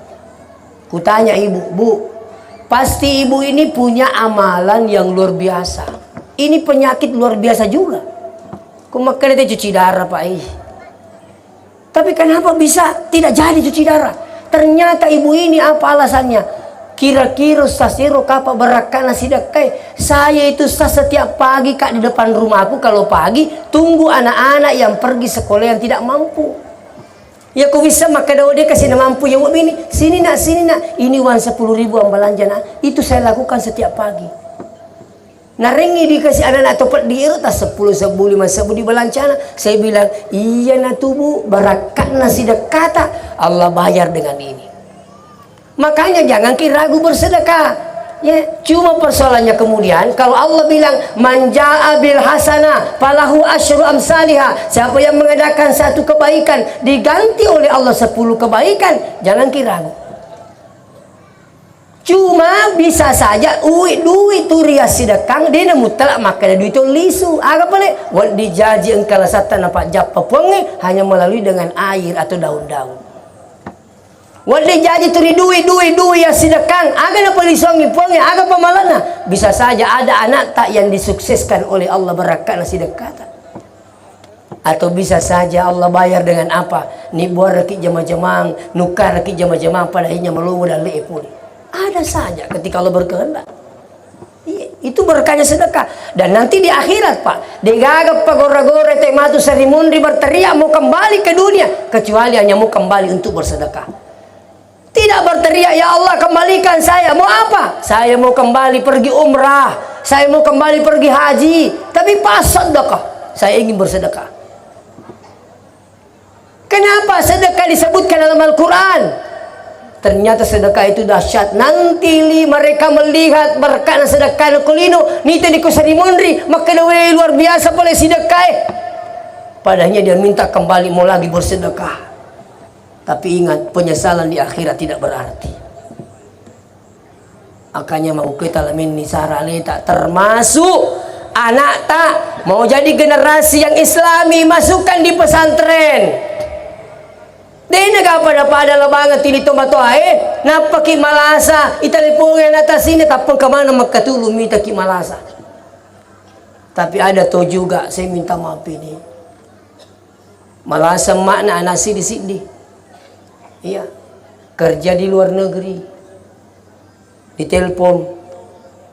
Kutanya ibu, bu, pasti ibu ini punya amalan yang luar biasa. Ini penyakit luar biasa juga. Kumakan dia cuci darah pak Tapi kenapa bisa tidak jadi cuci darah? Ternyata ibu ini apa alasannya? Kira-kira sasiro kapa berakan nasi dekai. Saya itu setiap pagi kak di depan rumahku kalau pagi tunggu anak-anak yang pergi sekolah yang tidak mampu. Ya aku bisa maka dia kasih nama mampu ya ini sini nak ini uang 10.000 uang belanja nak itu saya lakukan setiap pagi. Narengi dikasih anak-anak topat di irut 10 sebu 5 sebu di belancana. Saya bilang iya na tubuh barakat nasi dekata Allah bayar dengan ini. Makanya jangan ragu bersedekah. Ya, cuma persoalannya kemudian kalau Allah bilang manja'a bil hasanah falahu asyru amsalihha, siapa yang mengadakan satu kebaikan diganti oleh Allah 10 kebaikan, jangan kira. Cuma bisa saja duit tu rias sedekang dia mutlak makan duit tu lisu agak boleh wal dijaji engkala satan nampak japa pengi hanya melalui dengan air atau daun-daun. Wadi jadi turi duit yang sedekang agak apa disongi puangnya agak pemalana bisa saja ada anak tak yang disukseskan oleh Allah berkat sedekah atau bisa saja Allah bayar dengan apa ni buat reki jama-jamang nukar reki jama-jamang pada akhirnya melungu dan leepun ada saja ketika Allah berkehendak. Itu berkahnya sedekah dan nanti di akhirat Pak digagap pagora-gora tematu sarimundi berteriak mau kembali ke dunia kecuali hanya mau kembali untuk bersedekah. Tidak berteriak, ya Allah kembalikan saya. Mau apa? Saya mau kembali pergi umrah. Saya mau kembali pergi haji. Tapi pas sedekah. Saya ingin bersedekah. Kenapa sedekah disebutkan dalam Al-Quran? Ternyata sedekah itu dahsyat. Nanti mereka melihat berkat sedekah kulino. Nita di kusari mundri. Maka luar biasa boleh sedekah. Padahal dia minta kembali mau lagi bersedekah. Tapi ingat, penyesalan di akhirat tidak berarti. Makanya mau kita lamin nisara tak termasuk anak tak mau jadi generasi yang islami masukkan di pesantren. Dia nggak pada lebangan tili tomato napa ki malasa italipungan atas ini tapong kemana makatulu minta ki malasa. Tapi ada tuh juga saya minta maaf ini. Malasa makna anasi di sini. Iya, kerja di luar negeri, ditelepon,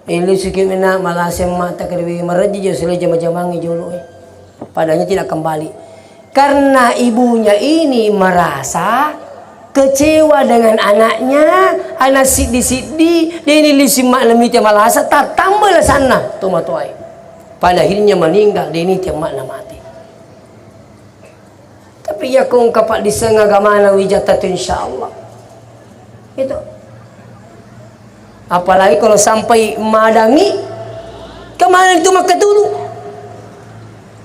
ini sikit mana malasem mata kerja meraji jauh selesai jam-jamangi jolo, padahal tidak kembali, karena ibunya ini merasa kecewa dengan anaknya, anak sidi, dia ini lisimak lemite malasa, tak tambahlah sana, tomatoai, pada akhirnya meninggal, dia ini tiap makna mati. Tapi ya kung kapak disengah gamana wijatatu insyaallah. Itu. Apalagi kalau sampai madangi kemana itu maka dulu.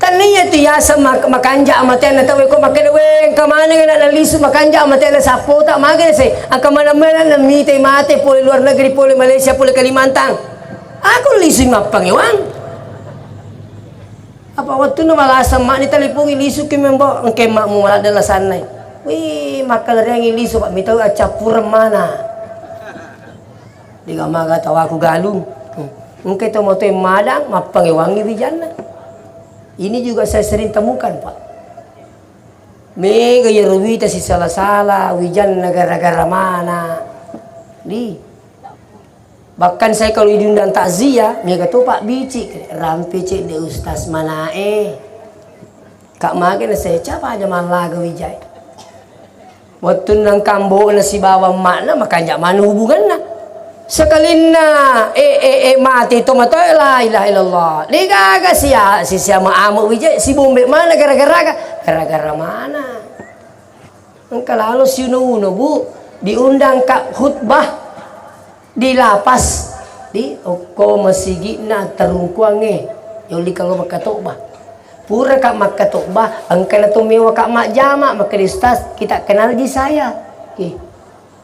Taninya tu ya sama makanja amatena tahu ko makedeweng kemana ngana lisu makanja amatena sapo tak magen say. Ang kamana-mana na mitay mate pole luar negeri pole Malaysia pole Kalimantan. Aku lisu mapangewang. Apa waktu na malasa mak ni talipong iliso ki membo engke mak mo wala dala sanay. Wi makal yang iliso pak mitaw acapur mana. Di gamaga tawa ko galung. Engke to mo to madang mapangewangi bijana. Ini juga saya sering temukan Pak. Mega ya ruwita si salah-salah wijan negara-negara mana. Di bahkan saya kalau diundang takziah, dia kata Pak Bici, rampi cik de ustaz mana kak makin saya capa aja malah ke wijai. Waktu nang kambo nasi bawa makna makanya mana hubungannya. Sekalina mati to matoy la ilaha illallah. Liga ga sia si siapa amu wijai si bombe mana gara-gara mana? Engkau lalu si uno bu diundang kak khutbah di lapas di oko masigi na terungkuange yoli kalau makatokbah pura kak makatokbah angka na tumewa kak mak jama maka distas kita kenal di saya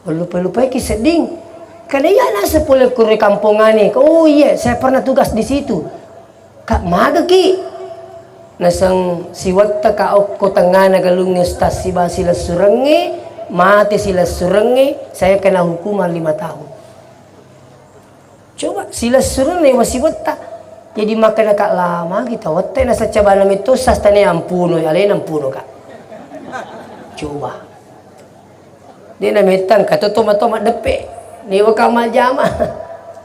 lupa-lupa ki seding karena ya na sepuluh kuri kampungane oh iya saya pernah tugas di situ kak maga ki nasang siwata ka oko tengah nagalung ustaz siba sila surenge mati sila surenge saya kena hukuman 5 tahun. Coba sila suruh nih masih wata. Jadi makan kak lama kita wata nasa cabanan itu sastane ampuno ya lain ampuno kak. Coba. Dia namitang kata toma depe. Ni waka majama.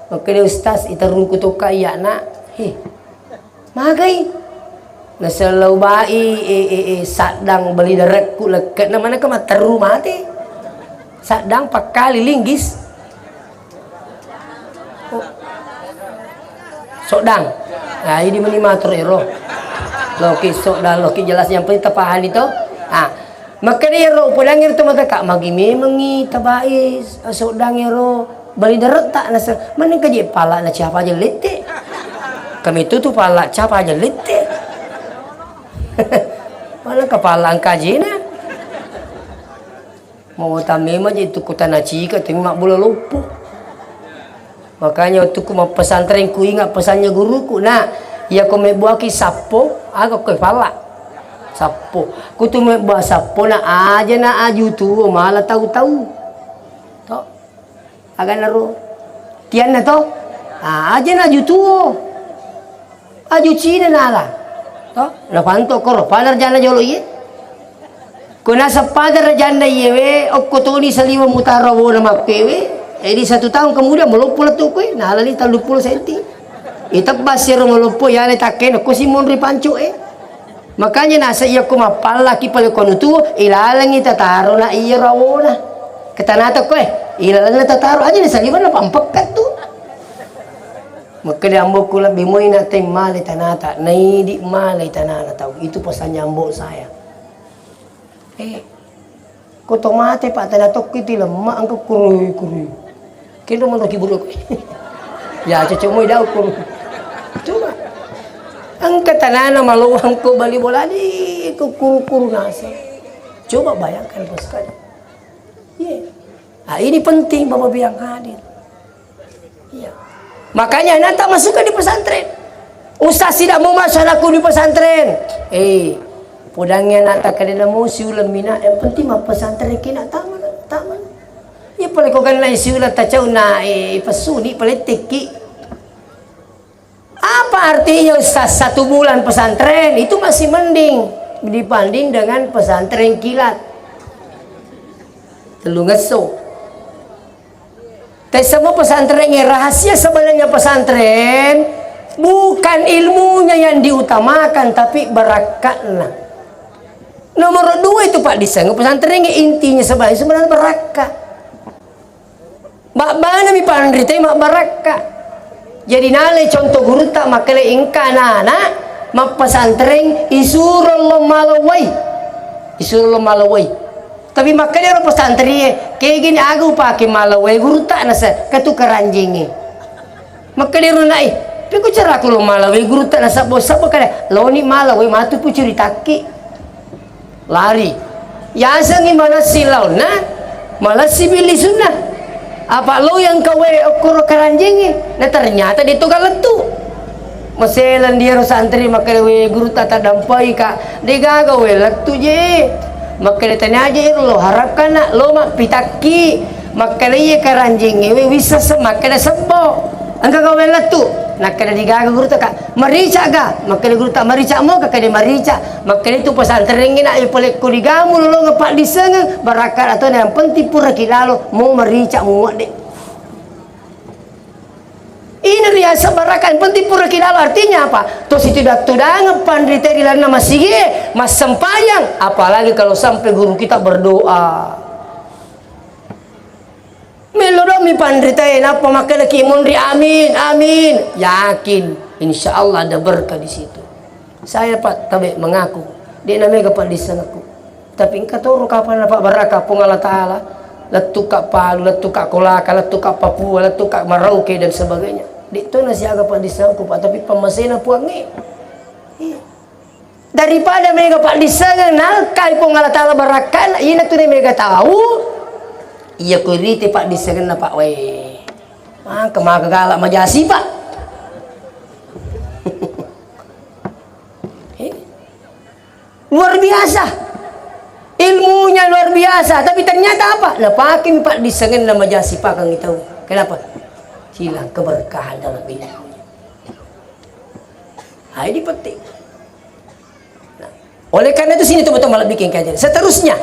Maka dia ustaz itarun kuto kaya na. Magai. Nasa laubai sadang beli darat ku leket na mana ka mataru mati. Sadang pakali linggis. Sodang. Nah, ini menimatur ero. Loki sodang loki jelas yang penting tapahan itu. Ah, maka dia ero pulang itu mata kak magi memengi tabais sodang ero bali retak na mana kaje pala na siapa aja lete. Kami itu tuh pala siapa aja lete. Mana kepala angkaji na. Mau tamim aja itu kutana cika tapi mak bola lupa. Makanya waktu ku mau pesantren ku ingat pesannya guruku. Nah, ya ku me buaki sapo, aku kepala. Sapo. Ku tu me buah sapo na aja na aju tu malah tahu-tahu. Toh. Agan naru. Tian na to. Aja na aju tu. Aju Cina na ala. Toh, na panto koro panar jana jolo ye. Kuna sa padar jana yewe okko tuli saliwa mutarawo na mapewe. Jadi 1 tahun kemudian melupu letuk kue, nah lali 30 senti. Itak basir melupu ya le taken ko si monri pancu Makanya nasa iya ko mapala ki pale kono tu ilalang ita taro na iya rawona. Ketanata kue, ilalang na tataro aja ni saliban na pampakat tu. Makanya ambo ko labi mo ina tay mali tanata, naidi mali tanana tahu. Itu pesannya ambo saya. Ko tomate pak tanatok kiti lemak angko kurui. Kendo mau lagi buruk. Ya cocok mau dah ukur. Coba. Angkat tanah maluang ko bali bola di ko kuru nasa. Coba bayangkan bos sekali. Iya. Nah, ini penting Bapak biang hadir. Iya. Makanya nanti masuk di pesantren. Ustaz tidak mau masuk aku di pesantren. Pudangnya nanti kadena mau siulam mina yang penting mah pesantren kena taman. Ya pala ko kan lai siulat tacaw na ipasuni pala teki. Apa artinya 1 bulan pesantren itu masih mending dibanding dengan pesantren kilat. Telungaso. Tapi semua pesantren yang rahasia sebenarnya pesantren bukan ilmunya yang diutamakan tapi barakatnya. Nomor 2 itu Pak Disang pesantren intinya sebenarnya barakat. Mak bana mi pandrite mak baraka. Jadi nale contoh guru tak makale ingkana mak pesantren isurullah malawai. Isurullah malawai. Tapi makale ro pesantren kayak gini aku pakai malawai guru tak nasa katukaran jingi. Makale ro nai. Piku cara aku lo malawai guru tak nasa bos apa kada loni malawai matu pu ceritaki. Lari. Ya sangi mana silau malah sibili sunnah. Apa lo yang kawe okor karanjingin? Nah ternyata dia tukang letu. Maselan dia santri makalewe guru tata dampai ka. Dia gawe letu je. Makale tanya aja lo harapkan nak lo mak pitaki. Makale karanjingin we bisa semakale sebo. Angka gawe letu. Nak kena digaga guru tak marica ga. Makale guru tak marica mo ka kade marica. Makale tu pesantren ngina ipole ko digamu lo ngapak diseng barakat atau yang penting pura kilalo mau marica mo dek. Ini riasa barakat penting pura kilalo artinya apa? Tos itu dak tudang pandrite dilana masih mas sempayang apalagi kalau sampai guru kita berdoa. Melodomi pandritain apa makanya kimundri amin amin yakin insya Allah ada berkah di situ. Saya Pak tabe mengaku dia namanya Pak disanaku. Tapi engkau tahu kapan Pak barakah pun Allah Taala letuk kak Palu letuk kak Kolaka letuk kak Papua letuk kak Merauke dan sebagainya. Di itu nasi agak Pak disanaku Pak tapi pemasena puangi. Daripada mereka Pak disana nalkai pun Allah Taala barakah ini tuh mereka tahu. Iya kuriti Pak disegen na Pak we. Kemagagalak majasi Pak. Luar biasa. Ilmunya luar biasa, tapi ternyata apa? Nah, pakai Pak disegen na majasi Pak kang tahu. Kenapa? Hilang keberkahan dalam hidupnya. Nah, ini penting. Nah, oleh karena itu sini betul-betul malah bikin kajian. Seterusnya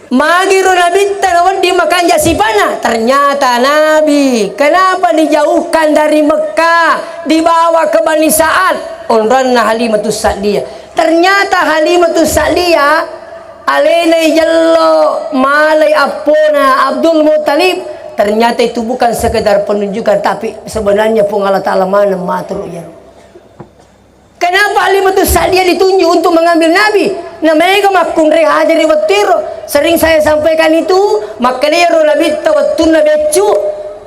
Magiru Nabi tanawan di makan jasipana. Ternyata Nabi kenapa dijauhkan dari Mekah dibawa ke Bani Sa'ad onranna Halimatus Sa'diyah. Ternyata Halimatus Sa'diyah alena jallo malai apona Abdul Muttalib. Ternyata itu bukan sekedar penunjukan tapi sebenarnya pun Allah Ta'ala mana matur ya. Kenapa Halimatus Sa'diyah ditunjuk untuk mengambil Nabi? Namanya makun rehajari watiro. Sering saya sampaikan itu. Makanya Nabi tawatun becu.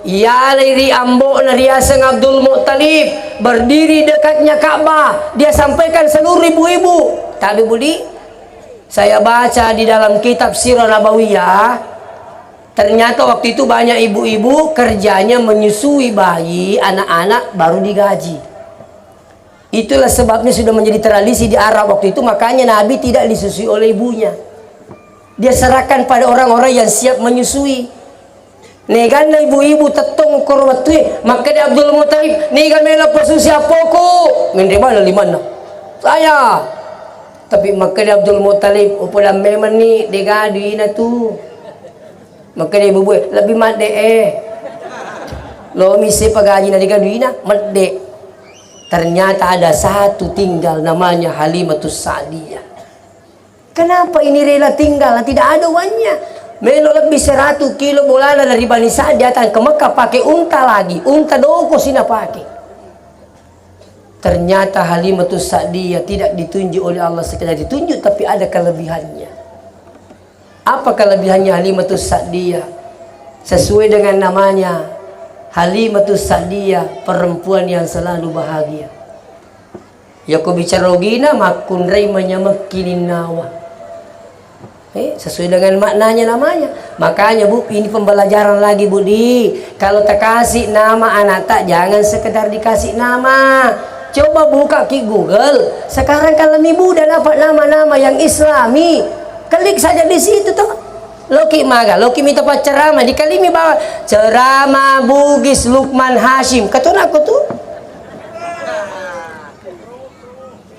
Ia dari Ambo Nariaseng Abdul Muttalib berdiri dekatnya Ka'bah. Dia sampaikan seluruh ibu-ibu. Tapi Budi, saya baca di dalam kitab Sirah Nabawiyah, ternyata waktu itu banyak ibu-ibu kerjanya menyusui bayi, anak-anak baru digaji. Itulah sebabnya sudah menjadi tradisi di Arab waktu itu. Makanya Nabi tidak disusui oleh ibunya. Dia serahkan pada orang-orang yang siap menyusui. Negan na ibu-ibu tetong korwatwe maka di Abdul Muttalib negan mela posusi apoko mende mana limana saya tapi maka di Abdul Muttalib upola memang ni degadi na tu maka di ibu lebih made lo misi pagaji na degadi na made. Ternyata ada satu tinggal namanya Halimatus Sa'diyah. Kenapa ini rela tinggal tidak ada uangnya? Melo lebih 100 kilo bolana dari Bani Sa'd datang ke Mekah pakai unta lagi. Unta doko sina pakai. Ternyata Halimatus Sa'diyah tidak ditunjuk oleh Allah sekedar ditunjuk, tapi ada kelebihannya. Apa kelebihannya Halimatus Sa'diyah? Sesuai dengan namanya, Halimatus Sa'diyah, perempuan yang selalu bahagia. Ya ko bicara gina makun ray menyamakin nawa. Sesuai dengan maknanya namanya. Makanya Bu, ini pembelajaran lagi Budi. Kalau tak kasih nama anak tak, jangan sekedar dikasih nama. Coba buka ki Google. Sekarang kalau ibu udah dapat nama-nama yang Islami, klik saja di situ toh. Loki maga, Loki minta pak ceramah di kalimi bawa ceramah Bugis Lukman Hashim. Katanya aku tuh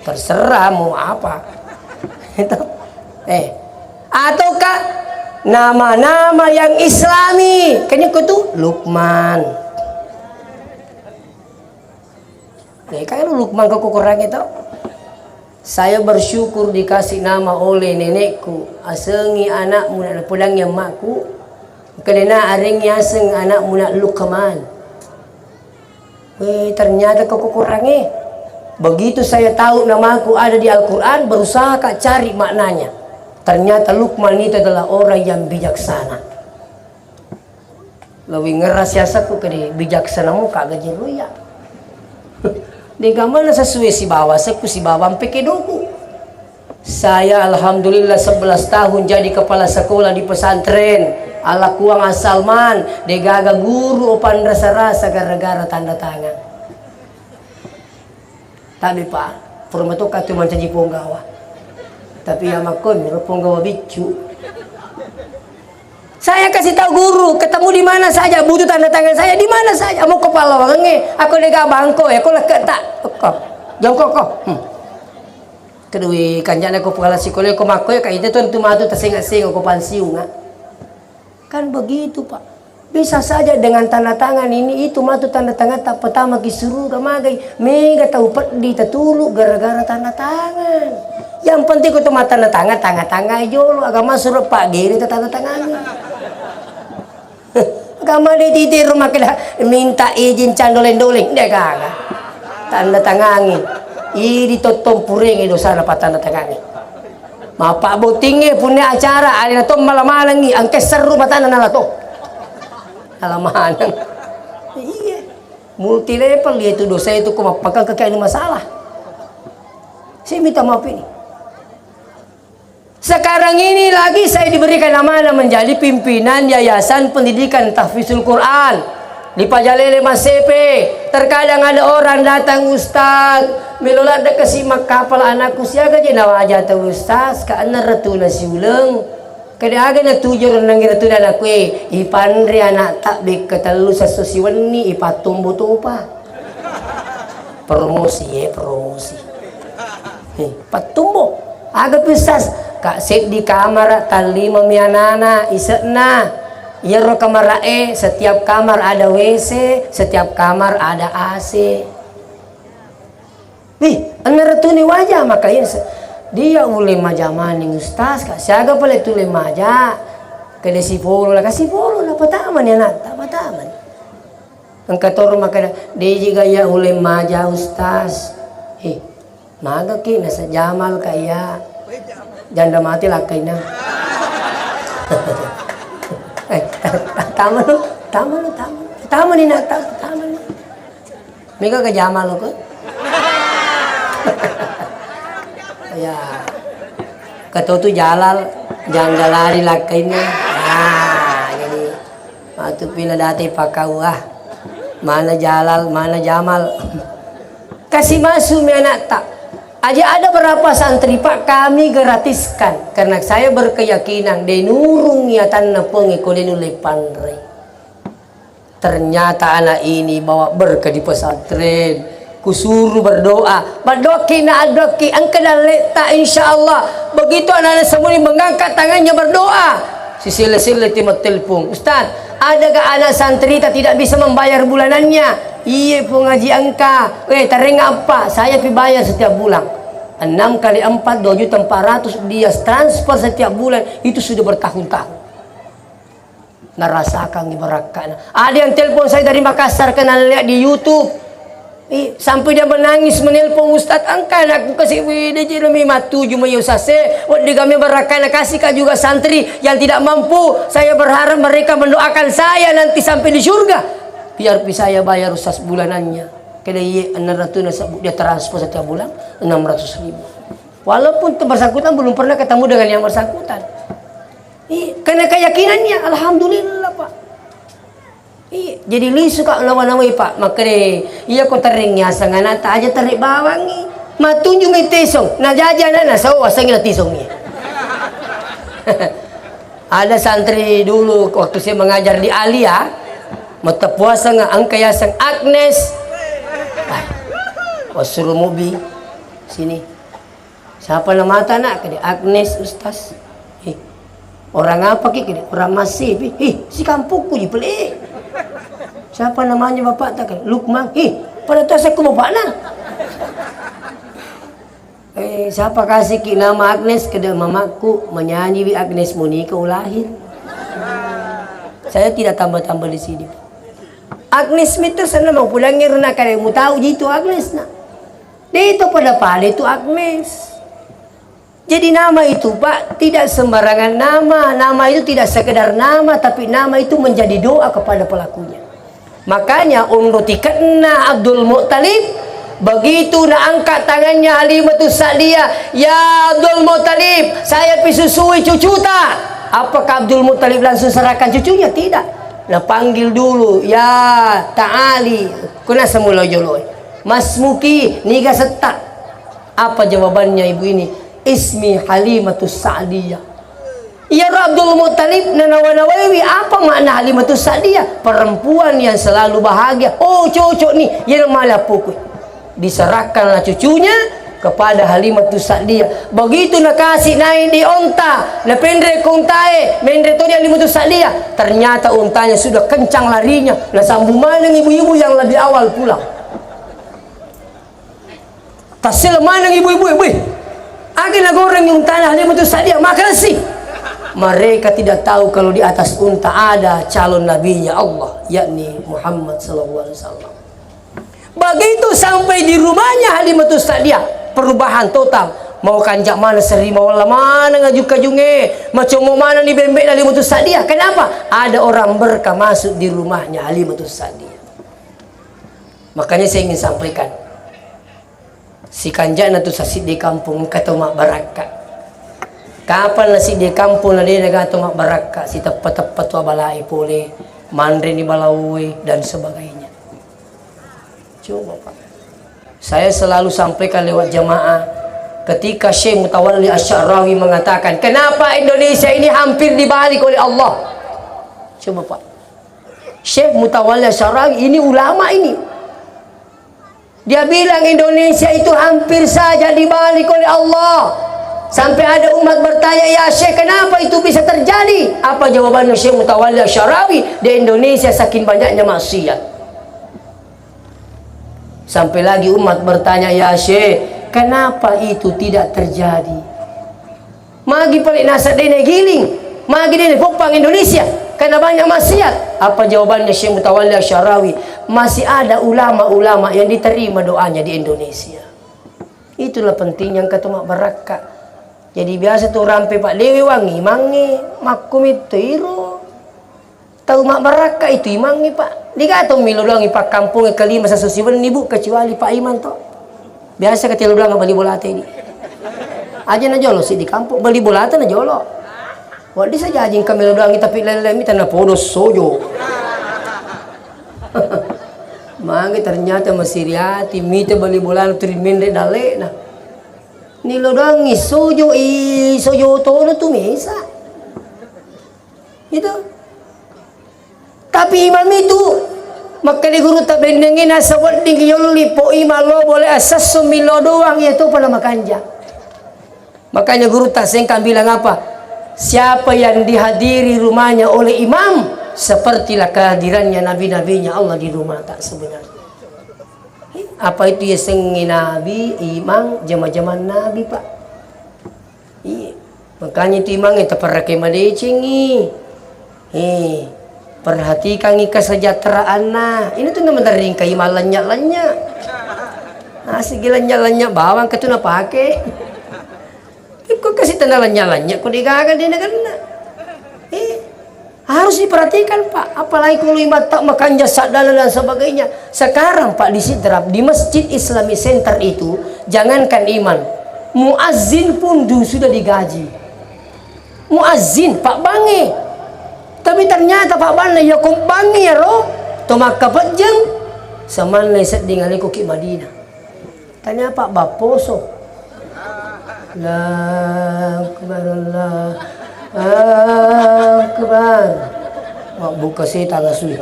terserah mau apa. Itu ataukah nama-nama yang Islami? Kayaknya aku tuh Lukman. Kayak Lukman kok kurang itu. Saya bersyukur dikasih nama oleh nenekku. Asengi anakmu nak pulangnya makku. Kerana aring aseng anakmu nak Lukman. Ternyata kok kurang Begitu saya tahu namaku ada di Al-Quran, berusaha kak cari maknanya. Ternyata Lukman itu adalah orang yang bijaksana. Lebih ngeras siasaku ke bijaksana mu kagak jeruya. Di mana sesuai si bawa seku si bawa peke doku. Saya alhamdulillah 11 tahun jadi kepala sekolah di pesantren ala kuang asalman. Degaga guru opan rasa-rasa gara-gara tanda tangan. Tapi Pak, perumah katu mancaji ponggawa. Tapi ya makon ponggawa bicu. Saya kasih tahu guru, ketemu di mana saja, butuh tanda tangan saya di mana saja. Mau kepala wangi, aku lega bangko ya, aku leket tak. Jongkok kok. Kedua kanjana ko kepala sekolah ko makoy kay ito tu matu tasing-asing ko pansiu nga. Kan begitu Pak. Bisa saja dengan tanda tangan ini itu matu tanda tangan tak pertama kisuruh ramagay. Mega tahu di tatulu gara-gara tanda tangan. Yang penting ko tuh tanda tangan jolo agama suruh Pak Giri tanda tangannya. Agama di titir rumah kita minta izin candolen-dolen deh kagak. Tanda tangani. Iri totong puring itu sana pak tanda tangani. Mapa botingnya punya acara ada to malam-malam nih angke seru matana nala to. Alaman. Iya. Multi level dia itu dosa itu kok apakah kekayaan masalah. Saya minta maaf ini. Sekarang ini lagi saya diberikan amanah menjadi pimpinan Yayasan Pendidikan Tahfizul Quran di Pajalele Masepe. Terkadang ada orang datang Ustaz, melola ada kesimak kapal anakku siaga je nawaja ta Ustaz ka ana ratuna siuleng. Kada aga na tujuh nang ratuna anakku ipandri anak tak bek katalu sa sosiwani ipatumbo to pa. Promosi promosi. Patumbo. Aga Ustaz kak sit di kamar talima mianana isena iro kamar setiap kamar ada WC setiap kamar ada AC. Anak retuni wajah makanya dia ule majamaning Ustaz kak siaga pala tule maja kada si polo lah pataman ya nak tak pataman ang katoro makada di gaya ule maja Ustaz maga ki nasa jamal kaya janda mati lah kayaknya. Tama no Taman ni nak taman. Mega ke Jamal lo ke? Ya. Kata tu Jalal, jangan galari lakainya. Jadi waktu pila dati pakau mana Jalal, mana Jamal. Kasih masuk mi anak tak. Aja ada berapa santri Pak kami gratiskan karena saya berkeyakinan denurung niatan pengikut oleh pandai. Ternyata anak ini bawa berkah di pesantren. Kusuruh berdoa, badoki na adoki angkana leta insyaallah. Begitu anak-anak semua ini mengangkat tangannya berdoa. Sila-sila timot telepon. Ustaz, ada ke anak santri tidak bisa membayar bulanannya? Iya pengaji angka. Terengah apa? Saya bayar setiap bulan. 6 kali 4 2.400.000 dia transfer setiap bulan. Itu sudah bertahun-tahun. Narasakan ibaratkan. Ada yang telepon saya dari Makassar karena lihat di YouTube. Sampai dia menangis menelpon Ustaz angka aku kasih video jerami matu cuma yosase. Wadi kami berakan kasih juga santri yang tidak mampu. Saya berharap mereka mendoakan saya nanti sampai di surga. Biar saya bayar Ustaz bulanannya. Kena dia transfer setiap bulan 600.000. Walaupun bersangkutan belum pernah ketemu dengan yang bersangkutan. Karena keyakinannya, alhamdulillah Pak. Jadi li suka lawan-lawan Pak. Makanya iya ko teringnya sangana ta aja tarik bawang ni. Matunju mi tesong. Na jajan na sawa sangila tisong ni. Ada santri dulu waktu saya mengajar di Alia, mata puasa nga ang kayasang Agnes. Wasuruh mobi sini. Siapa nama mata nak? Kadi Agnes Ustaz. Orang apa kini? Orang masih. Si kampungku je pelik. Siapa namanya bapak tak? Lukman. Pada tas aku bapak nak. Siapa kasih ki nama Agnes? Kedua mamaku menyanyi Agnes Monika ulahir. Saya tidak tambah-tambah di sini. Agnes itu sana mau pulangnya rena kalau mau tahu gitu Agnes nak. Dia itu pada pada itu Agnes. Jadi nama itu Pak tidak sembarangan nama. Nama itu tidak sekedar nama, tapi nama itu menjadi doa kepada pelakunya. Makanya tikatna Abdul Muttalib begitu nak angkat tangannya Halimatus Sa'diyah, ya Abdul Muttalib, saya pisusui cucu tak? Apakah Abdul Muttalib langsung serahkan cucunya? Tidak. Nah panggil dulu, ya Ta'ali, kuna semula jolo. Mas Muki, niga setak. Apa jawabannya ibu ini? Ismi Halimatus Sa'diyah. Ya Abdul Muttalib nanawanawai apa makna Halimatus Sa'diyah? Perempuan yang selalu bahagia. Oh cocok nih, yang malah pukul. Diserahkanlah cucunya kepada Halimatus Sa'diyah. Begitu nak kasih naik di unta, na pendre kuntae, mendre tu dia Halimatus Sa'diyah. Ternyata untanya sudah kencang larinya. Nah sambung mana ibu-ibu yang lebih awal pulang. Tasil mana ibu-ibu? Agen goreng yung tanah Halimatus Sa'diyah. Makasih. Mereka tidak tahu kalau di atas unta ada calon nabinya Allah, yakni Muhammad sallallahu alaihi wasallam. Begitu sampai di rumahnya Halimatus Sa'diyah, perubahan total. Mau kanjak mana seri mau mana ngajuk-kajunge, macam mau mana di bembek Halimatus Sa'diyah. Kenapa? Ada orang berkah masuk di rumahnya Halimatus Sa'diyah. Makanya saya ingin sampaikan, si kanjak tu sasid di kampung kata mak barakat. Kapan nasi di kampung na dia kata mak barakat, si tepat-tepat tu balai pole, mandri ni balaui dan sebagainya. Coba Pak, saya selalu sampaikan lewat jamaah ketika Syekh Mutawalli Asy-Sya'rawi mengatakan kenapa Indonesia ini hampir dibalik oleh Allah. Coba Pak, Syekh Mutawalli Asy-Sya'rawi ini ulama ini, dia bilang Indonesia itu hampir saja dibalik oleh Allah. Sampai ada umat bertanya, ya Syekh kenapa itu bisa terjadi? Apa jawabannya Syekh Mutawalli Asy-Sya'rawi? Di Indonesia saking banyaknya maksiat. Sampai lagi umat bertanya, ya Syekh kenapa itu tidak terjadi? Magi pelik nasad dene giling, magi dene popang Indonesia karena banyak maksiat. Apa jawabannya Syekh Mutawalli Asy-Sya'rawi? Masih ada ulama-ulama yang diterima doanya di Indonesia. Itulah pentingnya kata mak barakat. Jadi biasa tuh rampe Pak Dewi wangi mangi makum itu iro. Tahu mak Baraka itu imang ni pak. Di ka to milo doang ipak kampung kelima sa susiwan ni bu kecuali Pak Iman to. Biasa ketilu doang bali bola teh di. Aja na jolo si di kampung bali bola teh na jolo. Wadi saja anjing kami doang tapi lele mi tanah podos sojo. Mangga ternyata masih riati mite bali bola trimen de dale nah. Ni lo doang sojo sojo to no tu mesa. Itu. Tapi imam itu maka di guru tak bendengin asa wading yoli po imam lo boleh asas sumilo doang itu pada makanja. Makanya guru tak sengkan bilang apa? Siapa yang dihadiri rumahnya oleh imam sepertilah kehadirannya nabi-nabinya Allah di rumah tak sebenarnya. Apa itu ya sengi nabi imam zaman-zaman nabi pak. Iya. Makanya itu imam itu perake madecing perhatikan kesejahteraan nah ini tuh nggak mendering kayak malanya nasi gilanya bawang ke tuh na pakai kok kasih tanda lanya kok digagal di negara harus diperhatikan pak apalagi kalau lima tak makan jasa dan sebagainya sekarang pak di Sidrap di Masjid Islami Center itu jangankan iman muazzin pun sudah digaji muazzin pak bange. Tapi ternyata Pak Bana ya kung bangi ya ro, tomak kapatjang, saman leset dingali ko ki Madinah. Tanya Pak Baposo, Allah Akbar, mak buka sih tangga sui.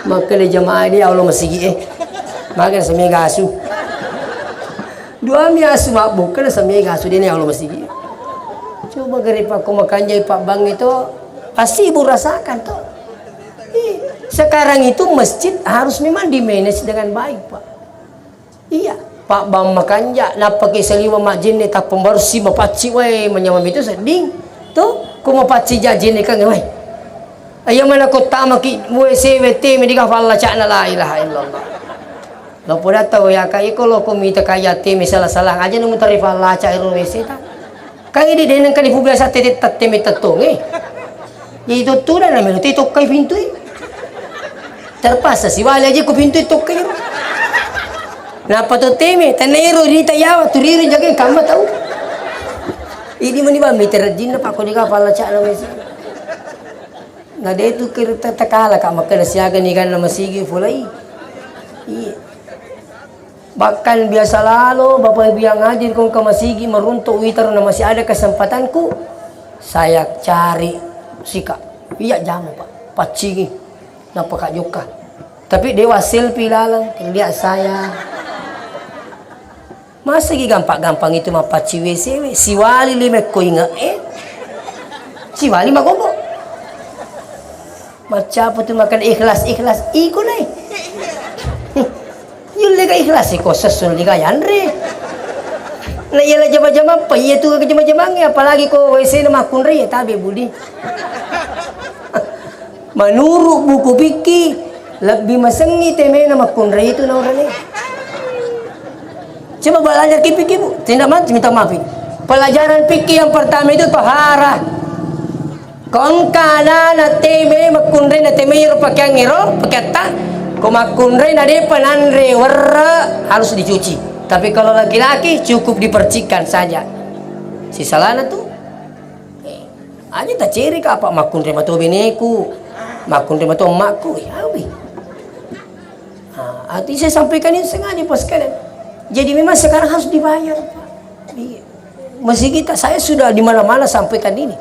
Maka di jamaah dia Allah masih makan semega asu. Dua mi asu mak buka semega asu dia ni Allah masih. Coba gari pak kumakanjai pak bang itu pasti ibu rasakan tuh. Sekarang itu masjid harus memang dimanage dengan baik pak. Iya pak bang makanja nak pakai seliwa majin ni tak pembersih mapaci weh menyamam itu seding tuh kumapaci jajin ni kan weh. Ayam mana ko tamaki WC WT mediga falla cakna la ilaha illallah. Lo poda tahu ya kai kalau komite kaya tim salah aja nu mutari falla cak WC tak. Kang ini dengan kan ibu biasa tetet temi tetong itu tuh dah namanya tetok kai pintu terpaksa si wali aja ku pintu itu kai napa tuh temi tanero di tayawa turirin jaga kamu tahu ini meni ba meter jin pak ko diga pala cak na wes na de tu kereta takala ka makana siaga ni kan nama sigi fulai iya. Bahkan biasa lalu bapak ibu yang hadir kong ke masigi meruntuk witar na masih ada kesempatanku saya cari sika iya jamu pak pacingi napa kak joka tapi dewa selfie lalang lihat saya masa gampang itu mah paci WC si wali lima ko inga si wali mah gobo macam apa tuh makan ikhlas iko nih yul lega ikhlas ko sesul liga yanre na yala jama-jama pa iya tu ke jama-jama apalagi ko WC na makunre ya tabe budi menurut buku fikih lebih masengi teme na makunre itu na orang ni coba belajar fikih bu tidak mati minta maaf pelajaran fikih yang pertama itu tahara kon kana na teme makunre na teme ro pakai ngiro pakai tak kumakunre nade penanre warra harus dicuci tapi kalau laki-laki cukup dipercikan saja si salana tuh aja tak ciri ke apa makunre matu beneku makunre matu emakku ya wi arti saya sampaikan ini sengaja pas kalian jadi memang sekarang harus dibayar pak masih kita saya sudah di mana-mana sampaikan ini.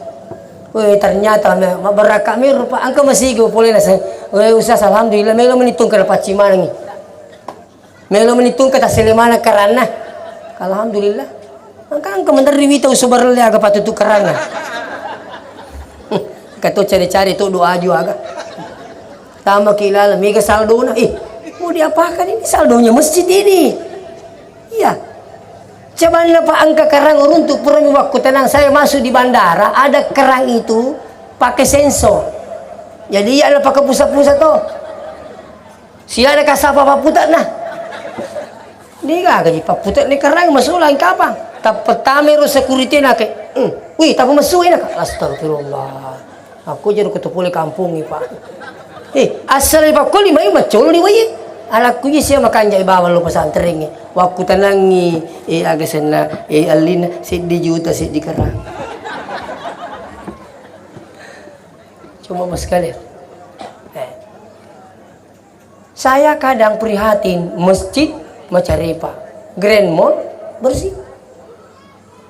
Weh ternyata beraka mir pak angka masih go boleh nasi. Weh usah alhamdulillah melo menitung ke dapat cimana ni. Melo menitung ke taselemana karana. Alhamdulillah. Angka menteri wita usubarle aga patutu karana. Kato cari-cari tu doa juga. Tama kilala mega saldo na mau diapakan ini saldonya masjid ini. Iya. Coba pak angka kerang untuk pernah waktu tenang saya masuk di bandara ada kerang itu pakai sensor jadi ada pakai pusat-pusat tuh si ada kasapa paputat nah ini gak gaji paputat ni kerang masuk lain kapan tak pertama security nak wih tak masuk ini astagfirullah Aku jadi ketepuli kampung ni pak. Asal pak kau lima macul ni wajib. Alaku ni siya makanja ibawa lo pesantren ni. Waktu tanangi agak sana alin sidi juta sidi kerang. Cuma mas kalian. Saya kadang prihatin masjid Macarepa, Grand Mall bersih.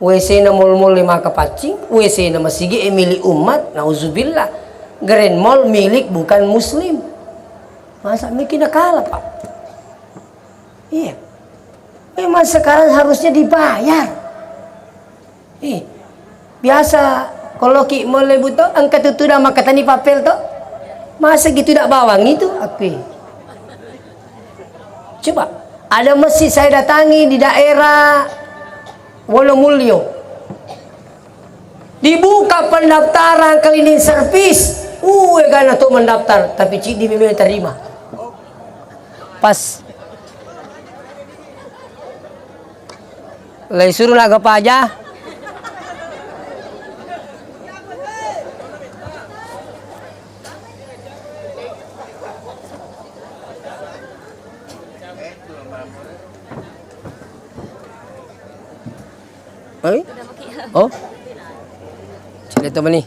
WC na mall-mall 5 kapacing, WC na masigi milik umat, nauzubillah. Grand Mall milik bukan muslim. Masa mikir kalah pak? Iya. Memang sekarang harusnya dibayar. Biasa kalau ki mulai butuh angkat itu dah maka tani papel tu. Masa gitu tak bawang itu aku. Coba ada masjid saya datangi di daerah Wolomulyo. Dibuka pendaftaran cleaning service. Kan tu mendaftar, tapi cik di memang terima. Pas lagi suruh lagu apa aja. Oh, cerita apa ni?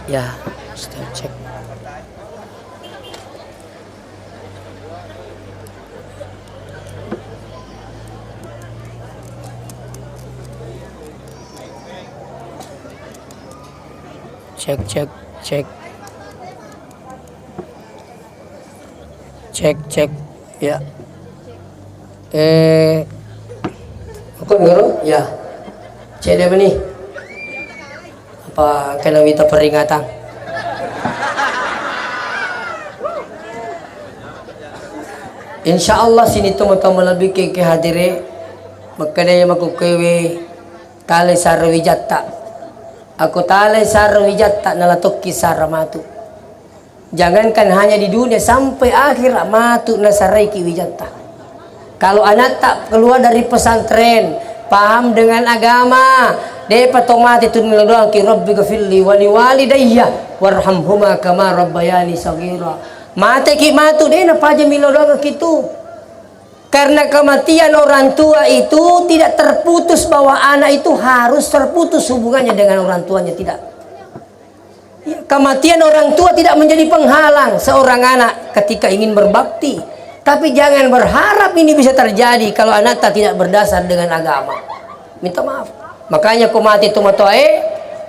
Ya, step check. Cek ya. Aku ngero ya. Cek dia apa ni? Apa kena minta peringatan? Insya Allah sini tu mata lebih ke hadire makanya aku kewe tali sarwijatta. Aku tali sarwijatta nalatoki saramatu. Jangankan hanya di dunia sampai akhir matu nasaraiki wijatta. Kalau anak tak keluar dari pesantren, paham dengan agama, dia patomati tu doang ki rabbi ghafirli wa liwalidayya warhamhuma kama rabbayani saghira. Mate ki matu dia na paja milo doang kitu. Karena kematian orang tua itu tidak terputus bahwa anak itu harus terputus hubungannya dengan orang tuanya, tidak. Ya, kematian orang tua tidak menjadi penghalang seorang anak ketika ingin berbakti. Tapi jangan berharap ini bisa terjadi kalau anak tidak berdasar dengan agama. Minta maaf. Makanya kumati tumatoe,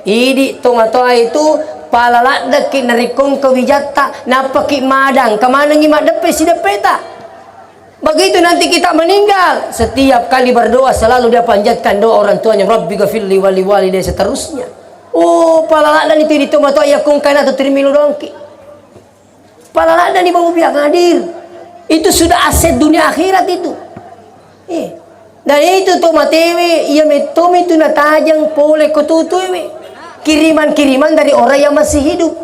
idi tumatoe itu palalak deki narikong kewijata napaki madang kemana ngimak depe si depeta. Begitu nanti kita meninggal, setiap kali berdoa selalu dia panjatkan doa orang tuanya, Rabbi ghafirli wa liwalidayya seterusnya. Oh, palalak dan itu tumatoe yakung kana tu terimilu dongki. Palalak dan ibu biang hadir. Itu sudah aset dunia akhirat itu. Dan itu tuh matewe, ia metom itu natajang pole kututuwe. Kiriman-kiriman dari orang yang masih hidup.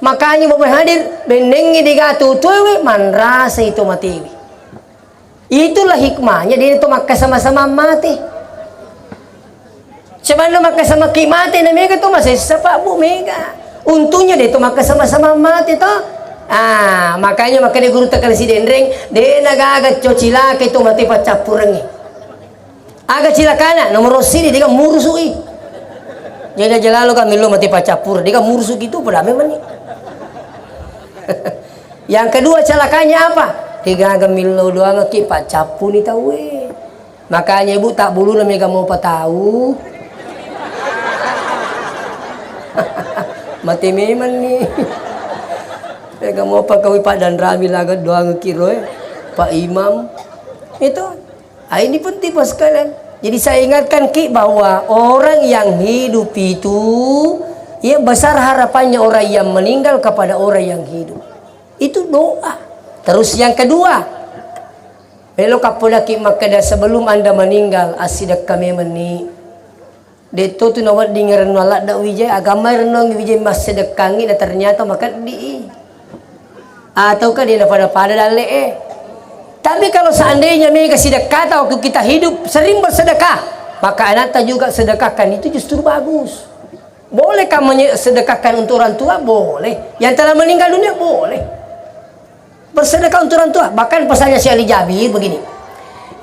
Makanya bapak hadir, benengi digatutuwe, manrasa itu matewe. Itulah hikmahnya dia itu maka sama-sama mati. Sebab maka sama ki mati na mega tu masih sepak bu mega. Untungnya dia itu maka sama-sama mati toh. Makanya dia guru tekan si dendreng, dia nagagat cocila ke itu mati pacapureng. Agak cilakana nomor sini dia murusui. Jadi jalalo kami lo mati pacapur, dia murusuk itu pada memang. Yang kedua celakanya apa? Tiga gemilo doang ki pacapu ni tahu. Makanya ibu tak bulu namanya mau tahu. Mati memang nih. Mereka mau pakai Pak dan Rami lagat doang kiro Pak Imam itu. Ini penting pas sekalian. Jadi saya ingatkan ki bahwa orang yang hidup itu ya besar harapannya orang yang meninggal kepada orang yang hidup. Itu doa. Terus yang kedua, belok kapolaki makada sebelum Anda meninggal asidak kami meni Deto tu nawat dengaran walak dak wijay agama renong wijay mas sedekangi dan ternyata maka di ataukah dia pada dale Tapi kalau seandainya mereka sedekah waktu kita hidup sering bersedekah, maka anak juga sedekahkan, itu justru bagus. Boleh kamu sedekahkan untuk orang tua? Boleh. Yang telah meninggal dunia? Boleh. Bersedekah untuk orang tua. Bahkan pesannya Syekh Ali Jabir begini,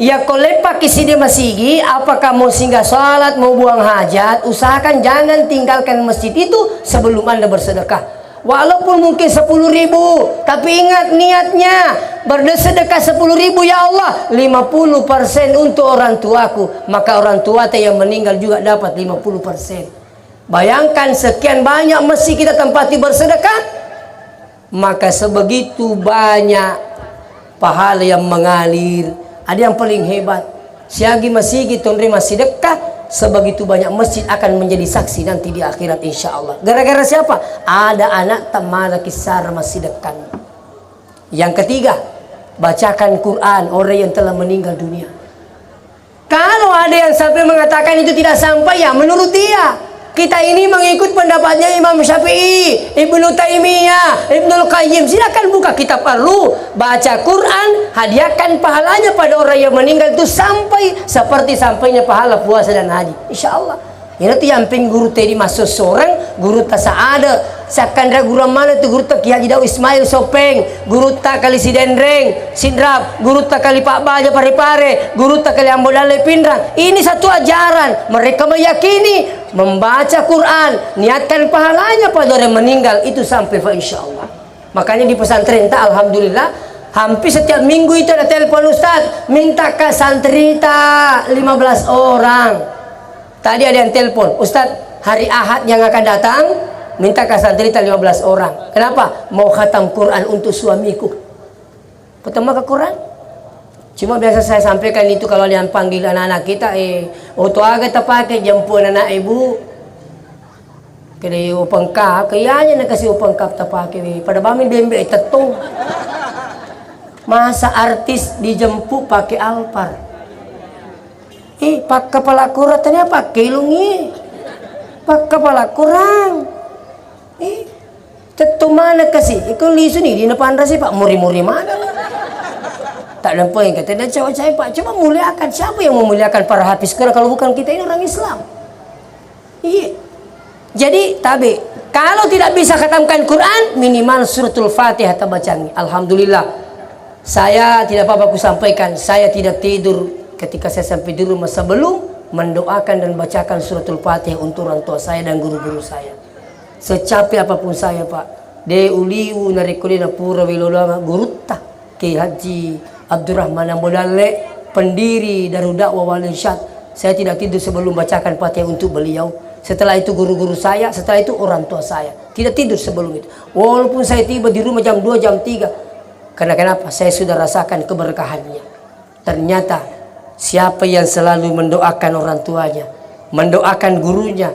ya kolepa kisi dia masigi, apakah mau singgah sholat, mau buang hajat, usahakan jangan tinggalkan masjid itu sebelum Anda bersedekah. Walaupun mungkin 10.000, tapi ingat niatnya bersedekah 10.000, ya Allah 50% untuk orang tuaku, maka orang tua yang meninggal juga dapat 50%. Bayangkan sekian banyak masjid kita tempati bersedekah, maka sebegitu banyak pahala yang mengalir. Ada yang paling hebat, siagi masjid itu menerima sedekah, sebegitu banyak masjid akan menjadi saksi nanti di akhirat insya Allah. Gara-gara siapa? Ada anak tamala kisar masih dekat. Yang ketiga, bacakan Quran orang yang telah meninggal dunia. Kalau ada yang sampai mengatakan itu tidak sampai, ya menurut dia. Kita ini mengikut pendapatnya Imam Syafi'i, Ibnu Taimiyah, Ibnul Qayyim. Silakan buka kitab perlu, baca Quran, hadiahkan pahalanya pada orang yang meninggal itu sampai seperti sampainya pahala puasa dan haji. Insya Allah. Ini tuh yang ping guru tadi masuk seorang guru tak ada. Sakandra guru mana tu guru tak Ki Haji Daud Ismail Sopeng, guru tak kali si Dendreng, Sindrap, guru tak kali Pak Baja Pare-Pare, guru tak kali Ambodale Pindrang. Ini satu ajaran. Mereka meyakini membaca Quran, niatkan pahalanya pada orang meninggal itu sampai insya Allah. Makanya di pesantren tak alhamdulillah hampir setiap minggu itu ada telepon Ustaz, minta ke santri tak 15 orang. Tadi ada yang telepon, Ustaz hari Ahad yang akan datang minta ke santri tak 15 orang. Kenapa? Mau khatam Quran untuk suamiku. Pertama ke Quran. Cuma biasa saya sampaikan itu kalau yang panggil anak-anak kita, auto agak terpakai jemput anak ibu. Kali upang kap, kayaknya nak kasih upang kap terpakai. Pada bami bembe tetung. Masa artis dijemput pakai Alphard. Pak kepala kurang ternyata pakai lungi. Pak kepala kurang. Tetung mana kasih? Ikut lisu ni di depan rasi Pak muri-muri mana? Tak nampak yang kata dan cewek saya Pak, coba muliakan. Siapa yang memuliakan para hafiz Quran kalau bukan kita ini orang Islam? Iya. Jadi tabi, kalau tidak bisa khatamkan Quran, minimal suratul Fatihah tabacani. Alhamdulillah, saya tidak apa-apa aku sampaikan, saya tidak tidur ketika saya sampai di rumah sebelum mendoakan dan bacakan suratul Fatihah untuk orang tua saya dan guru-guru saya. Secapek apapun saya Pak, de uliu narekulina pura wilolama gurutta Ki Haji Abdurrahman Ambodale, pendiri Darul Dakwah Wal Irsyad. Saya tidak tidur sebelum bacakan Fatihah untuk beliau. Setelah itu guru-guru saya, setelah itu orang tua saya. Tidak tidur sebelum itu. Walaupun saya tiba di rumah jam 2, jam 3. Karena kenapa? Saya sudah rasakan keberkahannya. Ternyata siapa yang selalu mendoakan orang tuanya, mendoakan gurunya,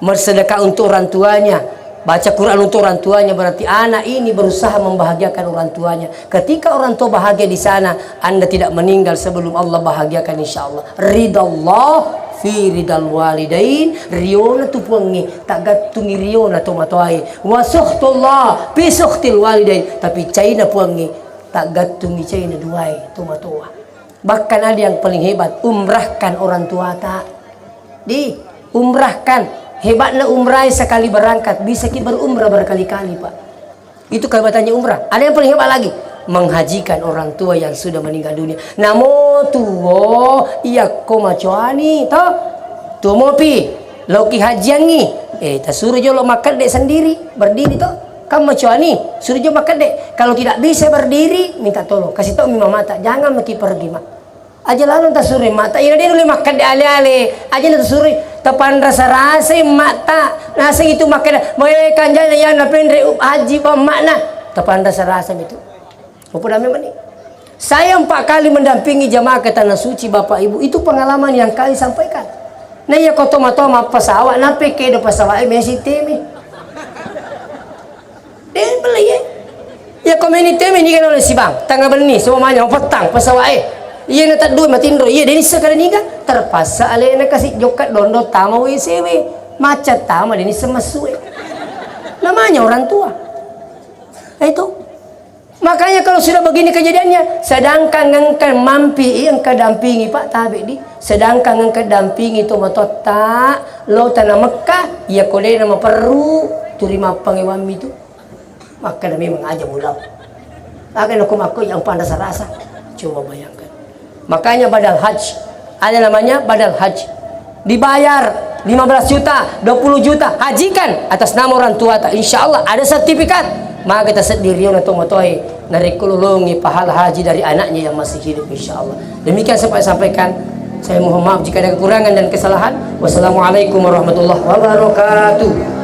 bersedekah untuk orang tuanya, baca Quran untuk orang tuanya, berarti anak ini berusaha membahagiakan orang tuanya. Ketika orang tua bahagia di sana, Anda tidak meninggal sebelum Allah bahagiakan insyaallah. Ridallah fi ridal walidain, riona tu puangi tak gatungi riona tu matoai. Wa sukhtullah fi sukhtil walidain, tapi caina puangi tak gatungi caina duai tu matoa. Bahkan ada yang paling hebat, umrahkan orang tua tak. Di umrahkan. Hebatnya umrah sekali berangkat, bisa kita berumrah berkali-kali Pak. Itu kehebatannya umrah. Ada yang paling hebat lagi, menghajikan orang tua yang sudah meninggal dunia. Namo tuo iya koma coani toh tuo mopi loki hajian ni tak suruh jo lo makan dek sendiri berdiri toh kamu coani suruh jo makan dek. Kalau tidak bisa berdiri minta tolong kasih tahu mama mata jangan maki pergi mak aja lalu tak suruh mata ini dia boleh makan dek ale-ale aja tak suruh tepan rasa-rasa mata nasi itu makan mereka jangan yang napendre haji makna tepan rasa-rasa itu. Saya 4 kali mendampingi jamaah ke tanah suci Bapak Ibu, itu pengalaman yang kali sampaikan. Nah ya kau toma-toma pesawat, nape ke do pesawat Messi temi. Dan beli ya. Ya community temi ni kan oleh si bang, tangga beli semuanya petang pesawat Iya na taddo matindro. Iya deni sekali niga terpaksa alena kasih jokat dondo tama WCW. Macet tama deni semasue. Namanya orang tua. Nah, itu. Makanya kalau sudah begini kejadiannya, sedangkan engkau mampi engkau dampingi Pak tabe di, sedangkan engkau dampingi itu matota lo tanah Mekah, ya kode nama perlu terima pangewam itu, maka demi mengajak ulang. Akan aku yang pandas rasa, coba bayangkan. Makanya badal haji, ada namanya badal haji, dibayar 15 juta, 20 juta, hajikan atas nama orang tua, insya Allah ada sertifikat. Maka kita sendiri yang motoi narikululungi pahala haji dari anaknya yang masih hidup insya Allah. Demikian saya sampaikan. Saya mohon maaf jika ada kekurangan dan kesalahan. Wassalamualaikum warahmatullahi wabarakatuh.